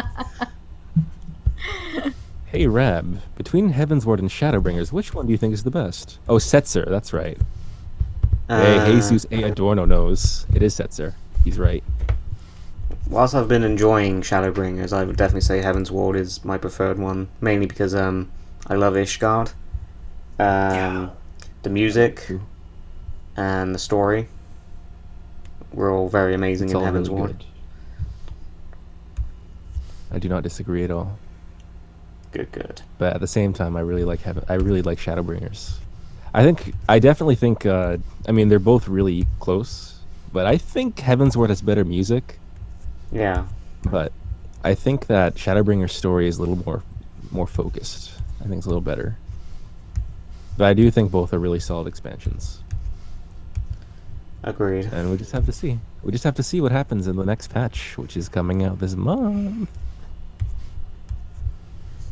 Hey Rab, between Heavensward and Shadowbringers, which one do you think is the best? Oh, Setzer, that's right. Hey, Jesus A. Adorno knows. It is Setzer. He's right. Whilst I've been enjoying Shadowbringers, I would definitely say Heavensward is my preferred one, mainly because I love Ishgard, the music, and the story were all very amazing It's in all really Heavensward. good. I do not disagree at all. Good. But at the same time, I really like Shadowbringers. I definitely think. I mean, they're both really close, but I think Heavensward has better music. Yeah. But I think that Shadowbringer's story is a little more focused. I think it's a little better. But I do think both are really solid expansions. Agreed. And we just have to see. We just have to see what happens in the next patch, which is coming out this month.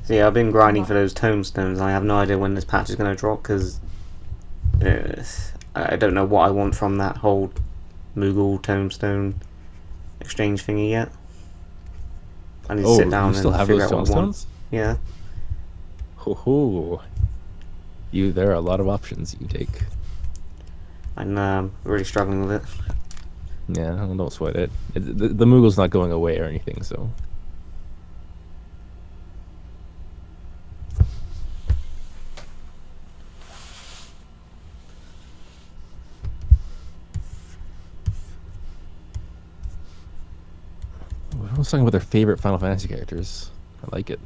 So yeah, I've been grinding for those tomestones. I have no idea when this patch is going to drop because I don't know what I want from that whole Moogle tombstone exchange thingy yet. I need to sit down you still and have figure those out what I want. tomestones? Yeah. Ho. There are a lot of options you can take. I'm really struggling with it. Yeah, don't sweat it. The Moogle's not going away or anything, so. Everyone's talking about their favorite Final Fantasy characters. I like it.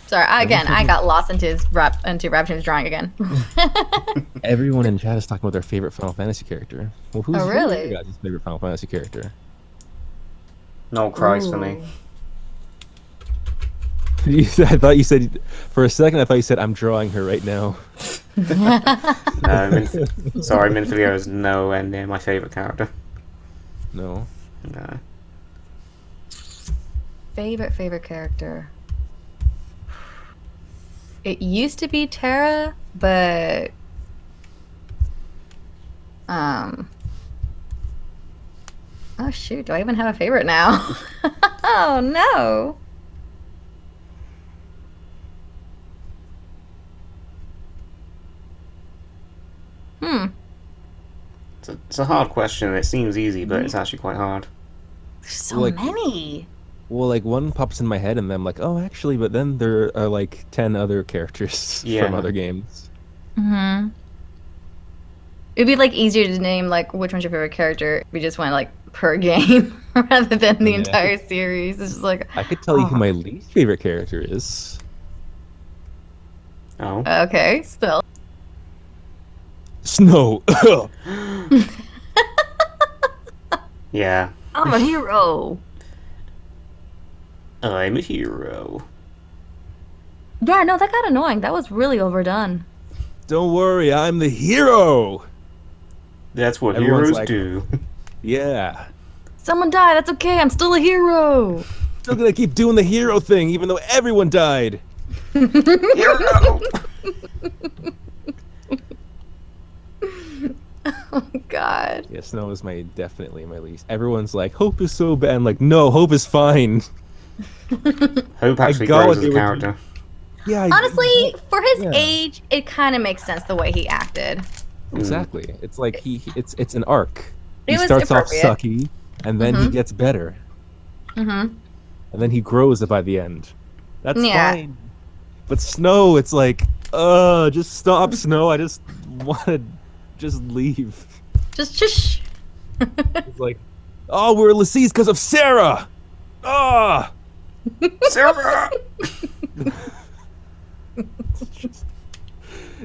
Sorry, I got lost into Raption's drawing again. Everyone in chat is talking about their favorite Final Fantasy character. Well, who's really? your guys' favorite Final Fantasy character? No Christ for me. I thought you said, for a second, I thought you said, I'm drawing her right now. No, sorry, Minfilia is nowhere near my favourite character. No. No. Favorite character. It used to be Terra, but Oh shoot, do I even have a favorite now? Oh no. It's a hard question. It seems easy, but it's actually quite hard. There's so Like- many. Well, like one pops in my head, and then I'm like, oh, actually, but then there are like 10 other characters Yeah. from other games. Mm-hmm. It'd be like easier to name like which one's your favorite character if we just went like per game rather than the Yeah. entire series. It's just like I could tell you who my least favorite character is. Oh. okay, spill. Snow. Yeah. I'm a hero. I'm a hero. Yeah, no, that got annoying. That was really overdone. Don't worry, I'm the hero. That's what Everyone's heroes like- do. Yeah. Someone died. That's okay. I'm still a hero. Still gonna keep doing the hero thing, even though everyone died. Hero! Oh God. Yeah, Snow is definitely my least. Everyone's like, Hope is so bad. I'm like, no, Hope is fine. Hope actually got grows what as they a were character. Yeah. Honestly, for his Yeah. age, it kind of makes sense the way he acted. Exactly. It's like it's an arc. It He was starts off appropriate. sucky, and then he gets better, Mm-hmm. and then he grows by the end. That's Yeah. fine. But Snow, it's like, just stop, Snow. I just want to just leave. Just shh. It's like, oh, we're Lassie's because of Sarah. Ah. Sarah!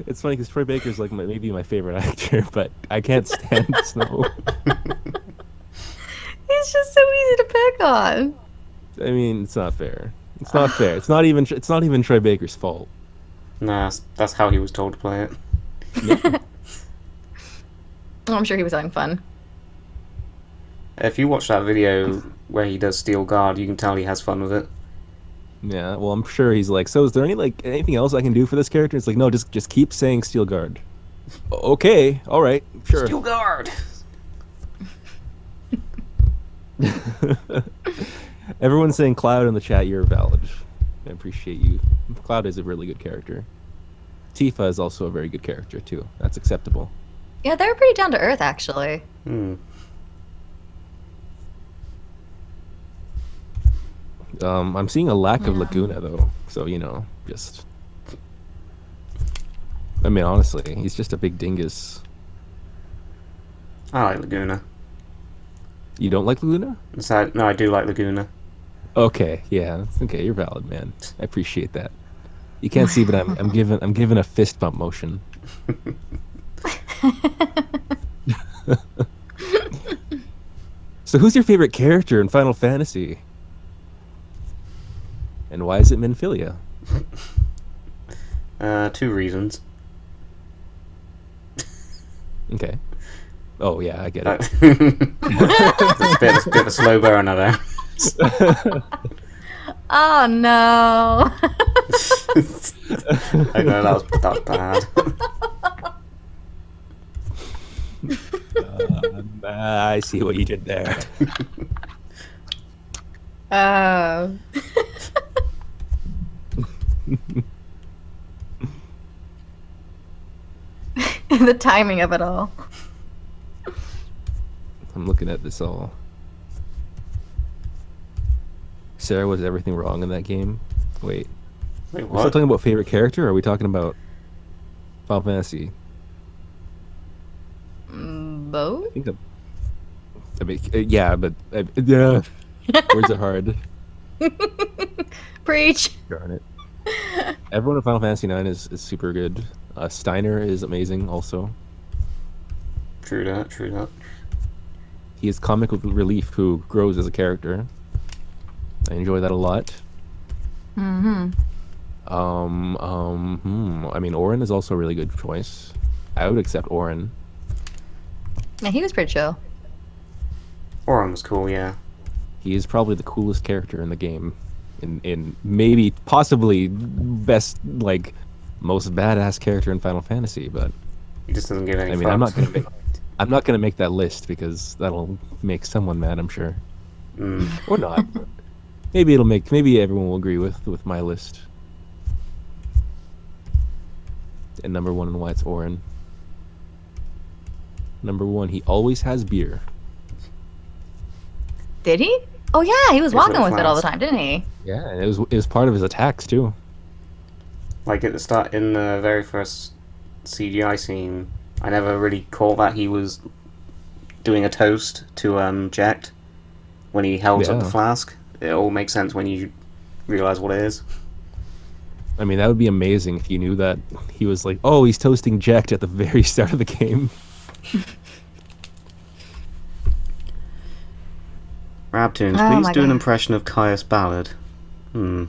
It's funny because Troy Baker's like maybe my favorite actor, but I can't stand Snow. He's just so easy to pick on. I mean, it's not fair. It's not fair. It's not even Troy Baker's fault. Nah, that's how he was told to play it. Oh, I'm sure he was having fun. If you watch that video where he does Steel Guard, you can tell he has fun with it. Yeah, well, I'm sure he's like, so is there anything else I can do for this character? It's like, no, just keep saying Steel Guard. Okay, all right, sure. Steel Guard! Everyone's saying Cloud in the chat. You're valid. I appreciate you. Cloud is a really good character. Tifa is also a very good character too. That's acceptable. Yeah, they were pretty down to earth, actually. Hmm. I'm seeing a lack of Yeah. Laguna though, so just. I mean, honestly, he's just a big dingus. I like Laguna. You don't like Laguna? No, I do like Laguna. Okay, yeah, okay, you're valid, man. I appreciate that. You can't see, but I'm giving a fist bump motion. So, who's your favorite character in Final Fantasy? And why is it Minfilia? 2 reasons. Okay. Oh yeah, I get it. It's a bit of a slow burner there. Oh no. I know that was bad. I see what you did there. Oh. The timing of it all. I'm looking at this all. Sarah, was everything wrong in that game? Wait, Wait, we're still what? talking about favorite character, or are we talking about Final Fantasy? Both? I think I mean, yeah, but yeah, words are hard. Preach. Darn it. Everyone in Final Fantasy IX is super good. Steiner is amazing also. True that, true that. He is comic relief who grows as a character. I enjoy that a lot. Mm-hmm. I mean, Orin is also a really good choice. I would accept Orin. Yeah, he was pretty chill. Orin was cool, yeah. He is probably the coolest character in the game. In maybe, possibly, best, like, most badass character in Final Fantasy, but He just doesn't give any I mean, I'm not fucks. I'm not gonna make that list because that'll make someone mad, I'm sure. Or not. Maybe everyone will agree with my list. And number 1 and why it's Orin. Number 1, he always has beer. Did he? Oh yeah, he was His walking little with it all the flask. time, didn't he? Yeah, and it was part of his attacks too. Like at the start, in the very first CGI scene, I never really caught that he was doing a toast to Jet when he held up the Yeah. flask. It all makes sense when you realize what it is. I mean, that would be amazing if you knew that he was like, oh, he's toasting Jack at the very start of the game. Rabtoons, Oh please my do an God. impression of Caius Ballard. I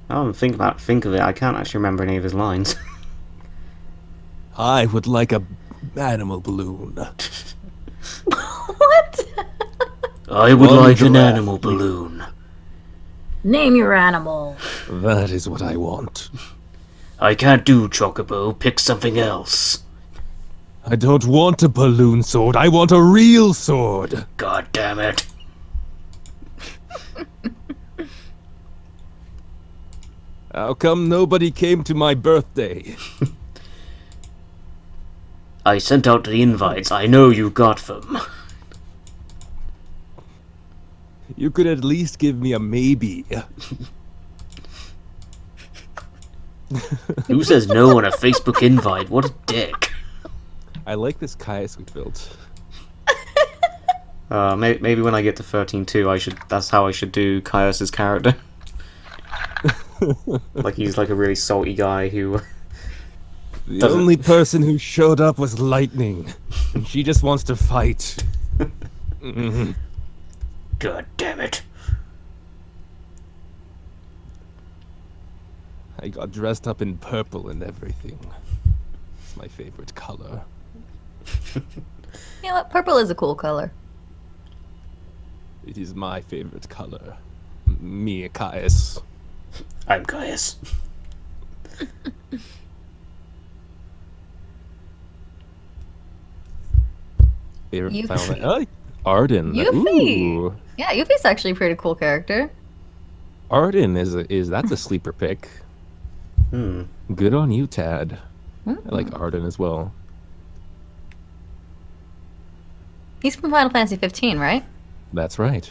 don't think of it. I can't actually remember any of his lines. I would like a animal balloon. What? I would One like an giraffe. animal balloon. Name your animal. That is what I want. I can't do Chocobo. Pick something else. I don't want a balloon sword. I want a real sword. God damn it. How come nobody came to my birthday? I sent out the invites. I know you got them. You could at least give me a maybe. Who says no on a Facebook invite? What a dick. I like this Caius we built. Maybe when I get to 13.2, that's how I should do Caius's character. Like he's like a really salty guy who... The Doesn't- only person who showed up was Lightning. And she just wants to fight. Mhm. God damn it. I got dressed up in purple and everything. It's my favorite color. You know what? Purple is a cool color. It is my favorite color. Me, Caius. I'm Caius. Favorite Yuffie. Final Arden. Yuffie. Ooh. Yeah, Yuffie's actually a pretty cool character. Arden is that's a sleeper pick. Good on you, Tad. I like Arden as well. He's from Final Fantasy 15, right? That's right.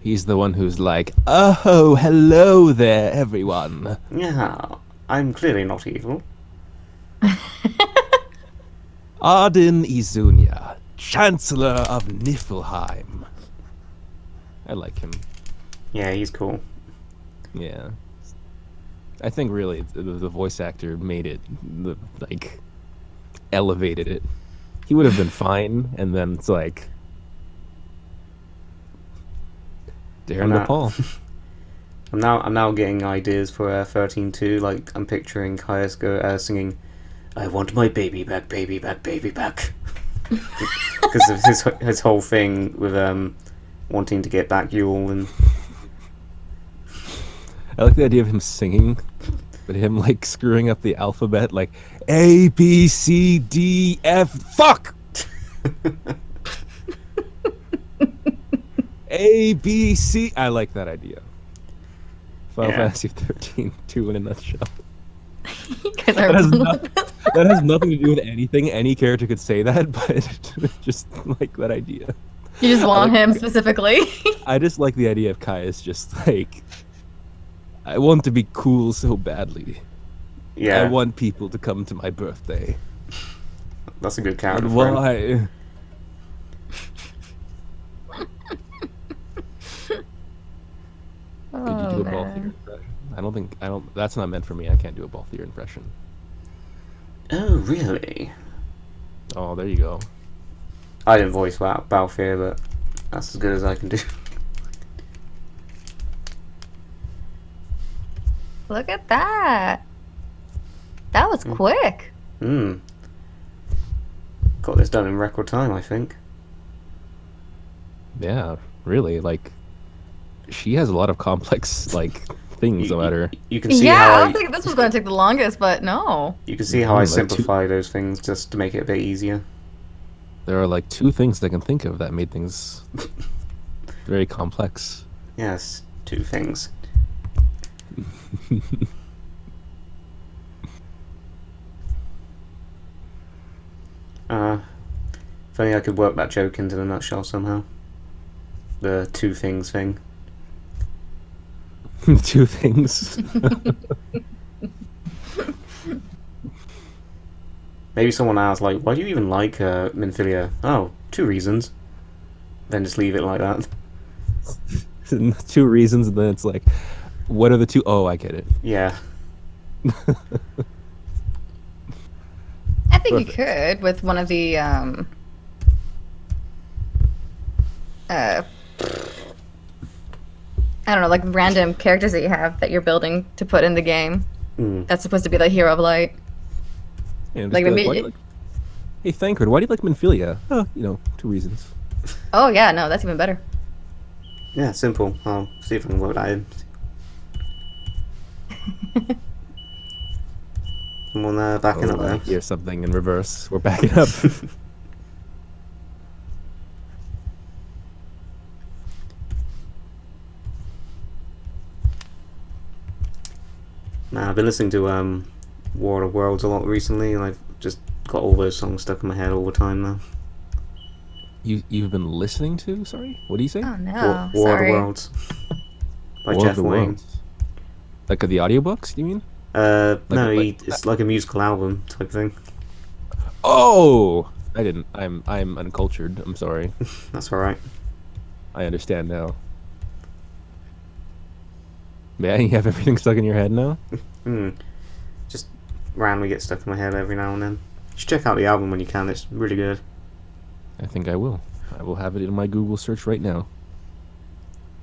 He's the one who's like, oh, hello there, everyone. Yeah, I'm clearly not evil. Arden Izunia, Chancellor of Niflheim. I like him. Yeah, he's cool. Yeah. I think really the voice actor made it, elevated it. He would have been fine, and then it's like, Darren Nah. Nepal. I'm now getting ideas for 13.2. Like I'm picturing Caius singing, "I want my baby back, baby back, baby back," because of his whole thing with wanting to get back Yule and I like the idea of him singing, but him like screwing up the alphabet, like A B C D F. Fuck. A B C. I like that idea. Final Yeah. Fantasy 13, 2 in a nutshell. You guys are That has nothing to do with anything. Any character could say that, but just like that idea. You just want him specifically. I just like the idea of Caius just like, I want to be cool so badly. yeah, I want people to come to my birthday. that's a good character. And for him. why? Could you do a Balthier impression? I don't. That's not meant for me. I can't do a Balthier impression. Oh really? Oh, there you go. I didn't voice Balfour, but that's as good as I can do. Look at that. That was quick. Got this done in record time, I think. Yeah, really. Like, she has a lot of complex like things about her. You can see Yeah, how I was thinking this was going to take the longest, but no. you can see how I Like two- simplify those things just to make it a bit easier. There are like two things I can think of that made things very complex. Yes, two things. If only I could work that joke into the nutshell somehow. The two things thing. Two things. Maybe someone asks, like, why do you even like Minfilia? Oh, two reasons. Then just leave it like that. Two reasons, and then it's like, what are the two? Oh, I get it. Yeah. I think you Perfect. could with one of the I don't know, like random characters that you have that you're building to put in the game. Mm. That's supposed to be the hero of light. And Like, just be the why do you like, hey, Thancred, why do you like Minfilia? Oh, two reasons. Oh yeah, no, that's even better. Yeah, simple. I'll see if I can work that in. Someone backing up I there. hear something in reverse. We're backing up. Nah, I've been listening to War of the Worlds a lot recently, and I've just got all those songs stuck in my head all the time now. You've been listening to? Sorry, what do you say? Oh no, War of the sorry. Worlds by War Jeff of the Wayne. Worlds. Like the audiobooks, you mean? No, like- it's like a musical album type thing. Oh, I didn't. I'm uncultured. I'm sorry. That's alright. I understand now. Yeah, you have everything stuck in your head now. Just randomly get stuck in my head every now and then. You should check out the album when you can, it's really good. I think I will. I will have it in my Google search right now,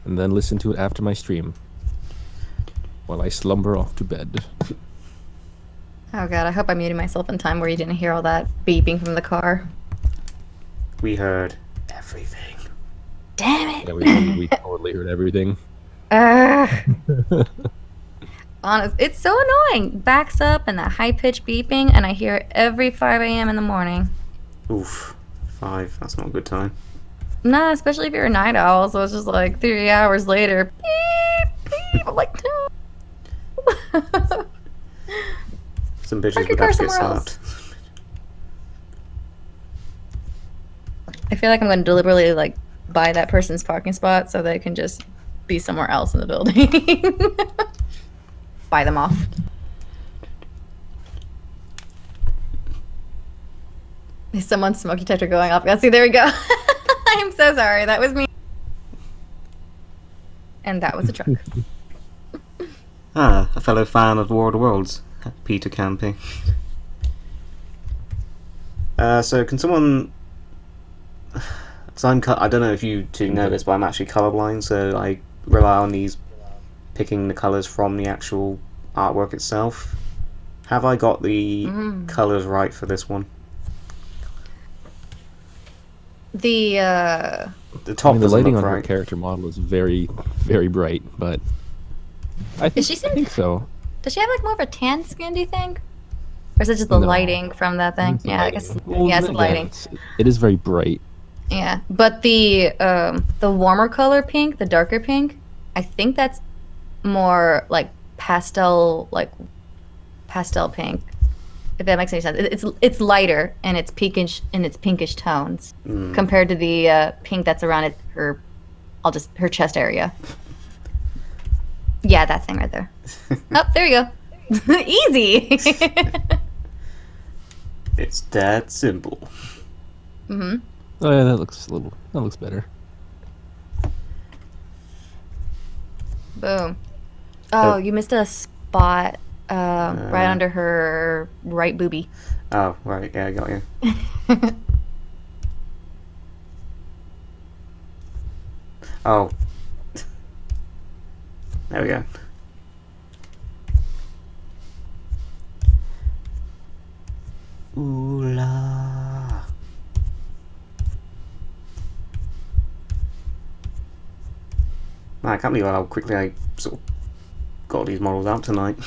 and then listen to it after my stream, while I slumber off to bed. Oh god, I hope I muted myself in time where you didn't hear all that beeping from the car. We heard everything. Damn it! Yeah, we totally heard everything. Honest, it's so annoying. Backs up and that high pitched beeping, and I hear it every 5 a.m. in the morning. Oof. 5, that's not a good time. Nah, especially if you're a night owl, so it's just like 3 hours later. Beep, beep. I'm like, no. Some bitches Park your would car have to get somewhere else. slapped. I feel like I'm going to deliberately like buy that person's parking spot so they can just be somewhere else in the building. Buy them off. Is someone's smoke detector going off? Yeah, see, there we go. I'm so sorry. That was me. And that was a truck. A fellow fan of War of the Worlds, Peter Campy. So can someone... So I don't know if you two know this, but I'm actually colorblind, so I rely on these picking the colors from the actual artwork itself. Have I got the colors right for this one? The The top I mean, the doesn't lighting look on her right. character model is very, very bright, but I think, she I seem- think so. does she have like more of a tan skin, do you think? Or is it just the No. lighting from that thing? It's the Yeah, I lighting. guess. Well, Yeah, it's the again, lighting. it is very bright. Yeah, but the warmer color pink, the darker pink, I think that's more like pastel pink. If that makes any sense, it's lighter and it's pinkish tones compared to the pink that's around her chest area. Yeah, that thing right there. Oh, there you go. Easy. It's that simple. Mhm. Oh yeah, that looks better. Boom. Oh, you missed a spot right under her right boobie. Oh, right, yeah, I got you. Oh. There we go. Ooh la. Man, I can't believe how quickly I sort of got these models out tonight.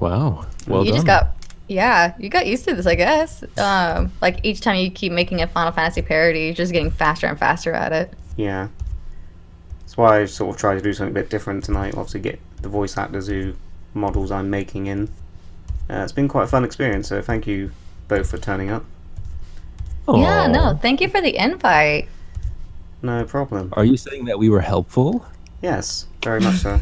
Wow. Well you done. just got Yeah, you got used to this, I guess. Like each time you keep making a Final Fantasy parody, you're just getting faster and faster at it. Yeah. That's why I sort of try to do something a bit different tonight. Obviously, get the voice actors who models I'm making in. It's been quite a fun experience, so thank you both for turning up. Yeah, no, Aw. thank you for the invite. No problem. Are you saying that we were helpful? Yes, very much so.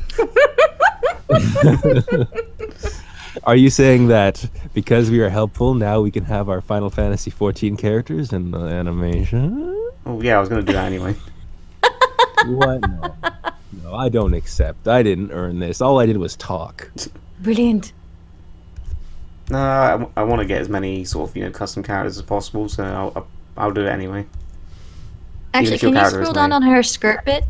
Are you saying that because we are helpful, now we can have our Final Fantasy XIV characters in the animation? Oh yeah, I was going to do that anyway. What? No. No, I don't accept. I didn't earn this. All I did was talk. Brilliant. No, I want to get as many sort of custom characters as possible, so I'll do it anyway. Actually, if your can you character is scroll down made. on her skirt bit?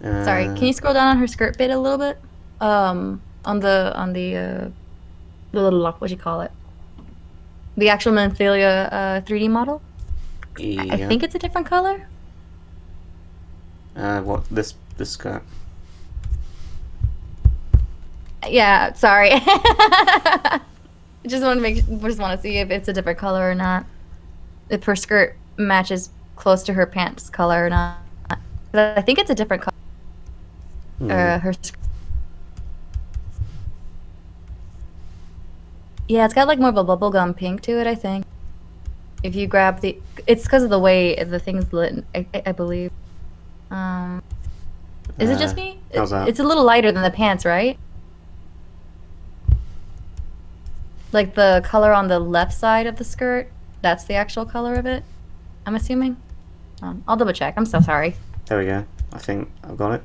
Sorry, Uh, can you scroll down on her skirt bit a little bit? On the little, what you call it? The actual Minfilia 3D model. Yeah. I think it's a different color. What this skirt? Yeah, sorry. Just want to see if it's a different color or not. If her skirt matches close to her pants color or not. But I think it's a different color. Her skirt. Yeah, it's got like more of a bubblegum pink to it, I think. If you grab it's because of the way the thing's lit, I believe. Is it just me? how's that? It's a little lighter than the pants, right? Like the color on the left side of the skirt, that's the actual color of it, I'm assuming. I'll double check. I'm so sorry. There we go. I think I've got it.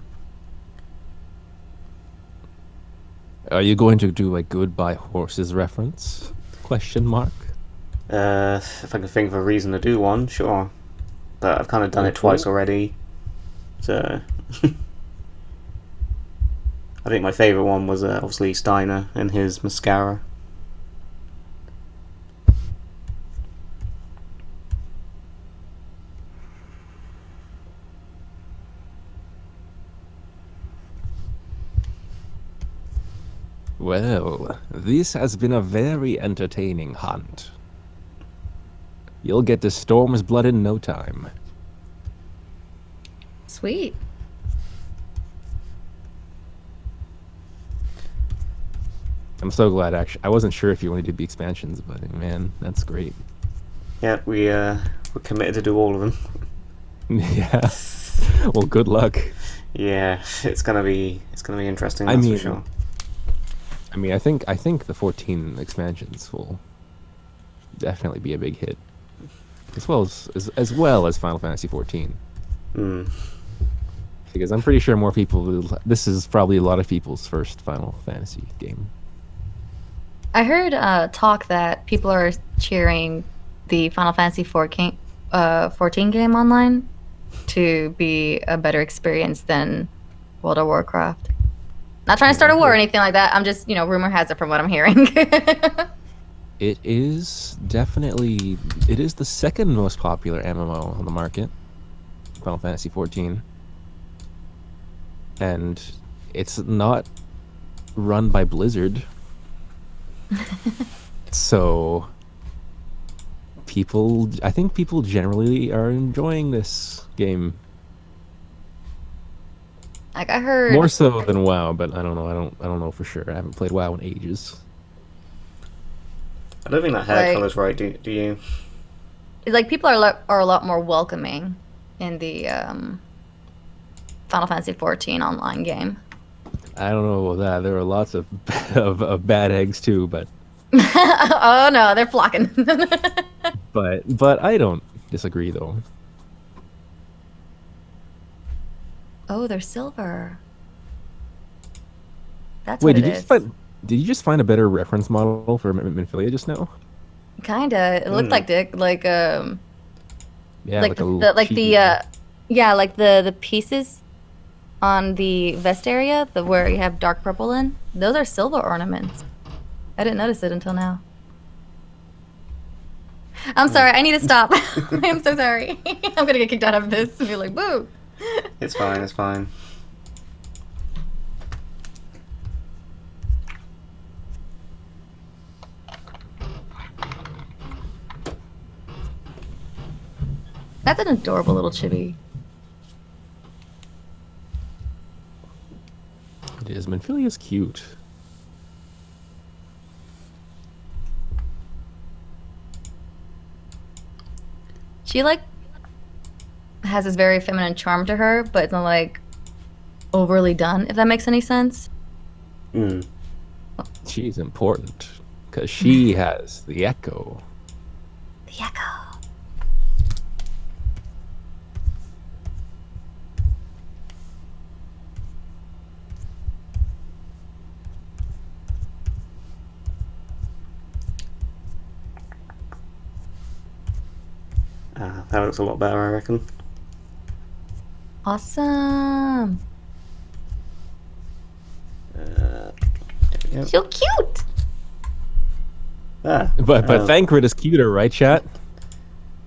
Are you going to do a Goodbye Horses reference? Question mark. If I can think of a reason to do one, sure. But I've kind of done it twice already. So I think my favourite one was obviously Steiner and his mascara. Well, this has been a very entertaining hunt. You'll get to Storm's blood in no time. Sweet. I'm so glad, actually. I wasn't sure if you wanted to do the expansions, but man, that's great. Yeah, we're committed to do all of them. Yeah. Well, good luck. Yeah, it's gonna be interesting. That's for sure. I mean, I think the 14 expansions will definitely be a big hit, as well as Final Fantasy 14. Because I'm pretty sure more people. This is probably a lot of people's first Final Fantasy game. I heard talk that people are cheering the Final Fantasy 14 game online to be a better experience than World of Warcraft. Not trying to start a war or anything like that. I'm just, rumor has it from what I'm hearing. It is definitely. It is the second most popular MMO on the market, Final Fantasy 14. And it's not run by Blizzard. So I think people generally are enjoying this game. Like I heard More so than WoW, but I don't know. I don't know for sure. I haven't played WoW in ages. I don't think that hair color's right. Do you? It's like people are a lot more welcoming in the Final Fantasy 14 online game. I don't know about that. There are lots of of bad eggs too, but oh no, they're flocking. but I don't disagree though. Oh, they're silver. That's Wait, what did you just find a better reference model for Minfilia just now? Kinda. It looked like Dick, like Yeah, like a little the cheeky- yeah, like the pieces on the vest area, where you have dark purple in. Those are silver ornaments. I didn't notice it until now. I'm sorry. I need to stop. I'm so sorry. I'm gonna get kicked out of this and be like, boo. It's fine. It's fine. That's an adorable little chibi. It is. Minfilia's cute. She like has this very feminine charm to her, but it's not like overly done, if that makes any sense. Mm. She's important because she has the echo. The echo. That looks a lot better, I reckon. Awesome. Yep. So cute. But Thancred is cuter, right, chat?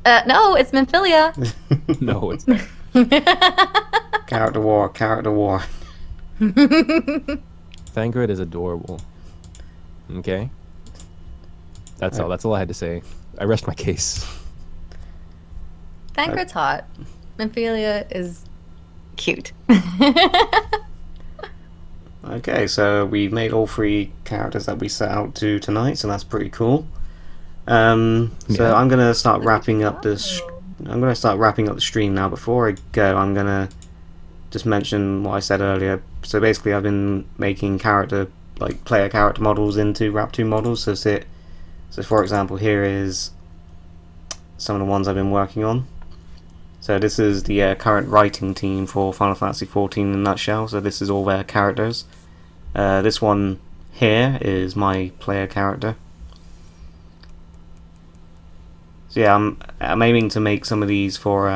No, it's Minfilia. No, it's not. Character war, character war. Thancred is adorable. Okay? That's all. That's all I had to say. I rest my case. Thancred's hot. Minfilia is cute. Okay, so we've made all 3 characters that we set out to tonight, so that's pretty cool. So Yeah. I'm gonna start wrapping up this. I'm gonna start wrapping up the stream now. Before I go, I'm gonna just mention what I said earlier. So basically, I've been making player character models into RAB-2 models. So for example, here is some of the ones I've been working on. So this is the current writing team for Final Fantasy XIV in a nutshell. So this is all their characters. This one here is my player character. So yeah, I'm aiming to make some of these for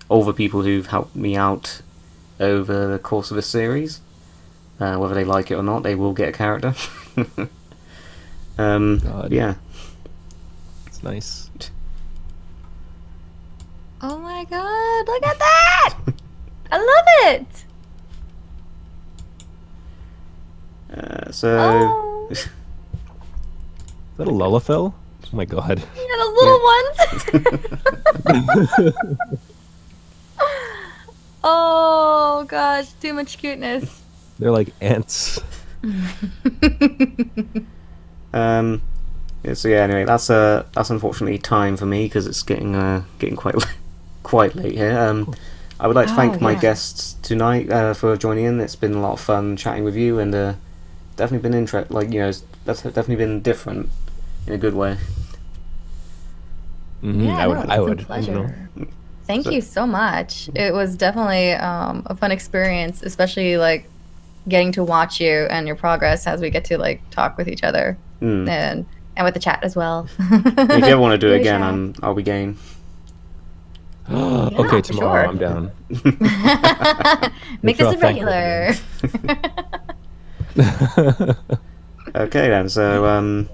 all the people who've helped me out over the course of the series. Whether they like it or not, they will get a character. God. Yeah. It's nice. Oh my god, look at that! I love it! So Oh, Is that a Lullafell? Oh my god. yeah, those little ones! Oh gosh, too much cuteness. They're like ants. Yeah, so yeah, anyway, that's unfortunately time for me because it's getting quite late here. I would like to thank my guests tonight for joining in. It's been a lot of fun chatting with you, and definitely been that's definitely been different in a good way. Mm-hmm. Yeah, I it's would. a pleasure. You know? Thank you so much. It was definitely a fun experience, especially like getting to watch you and your progress as we get to like talk with each other and with the chat as well. If you ever want to do it Really again, I'll be game. Okay, for tomorrow sure. I'm down. Make We'll this a draw Thancred regular. Okay then, so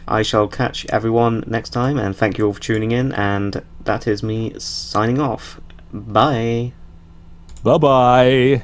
I shall catch everyone next time, and thank you all for tuning in, and that is me signing off. Bye. Bye-bye.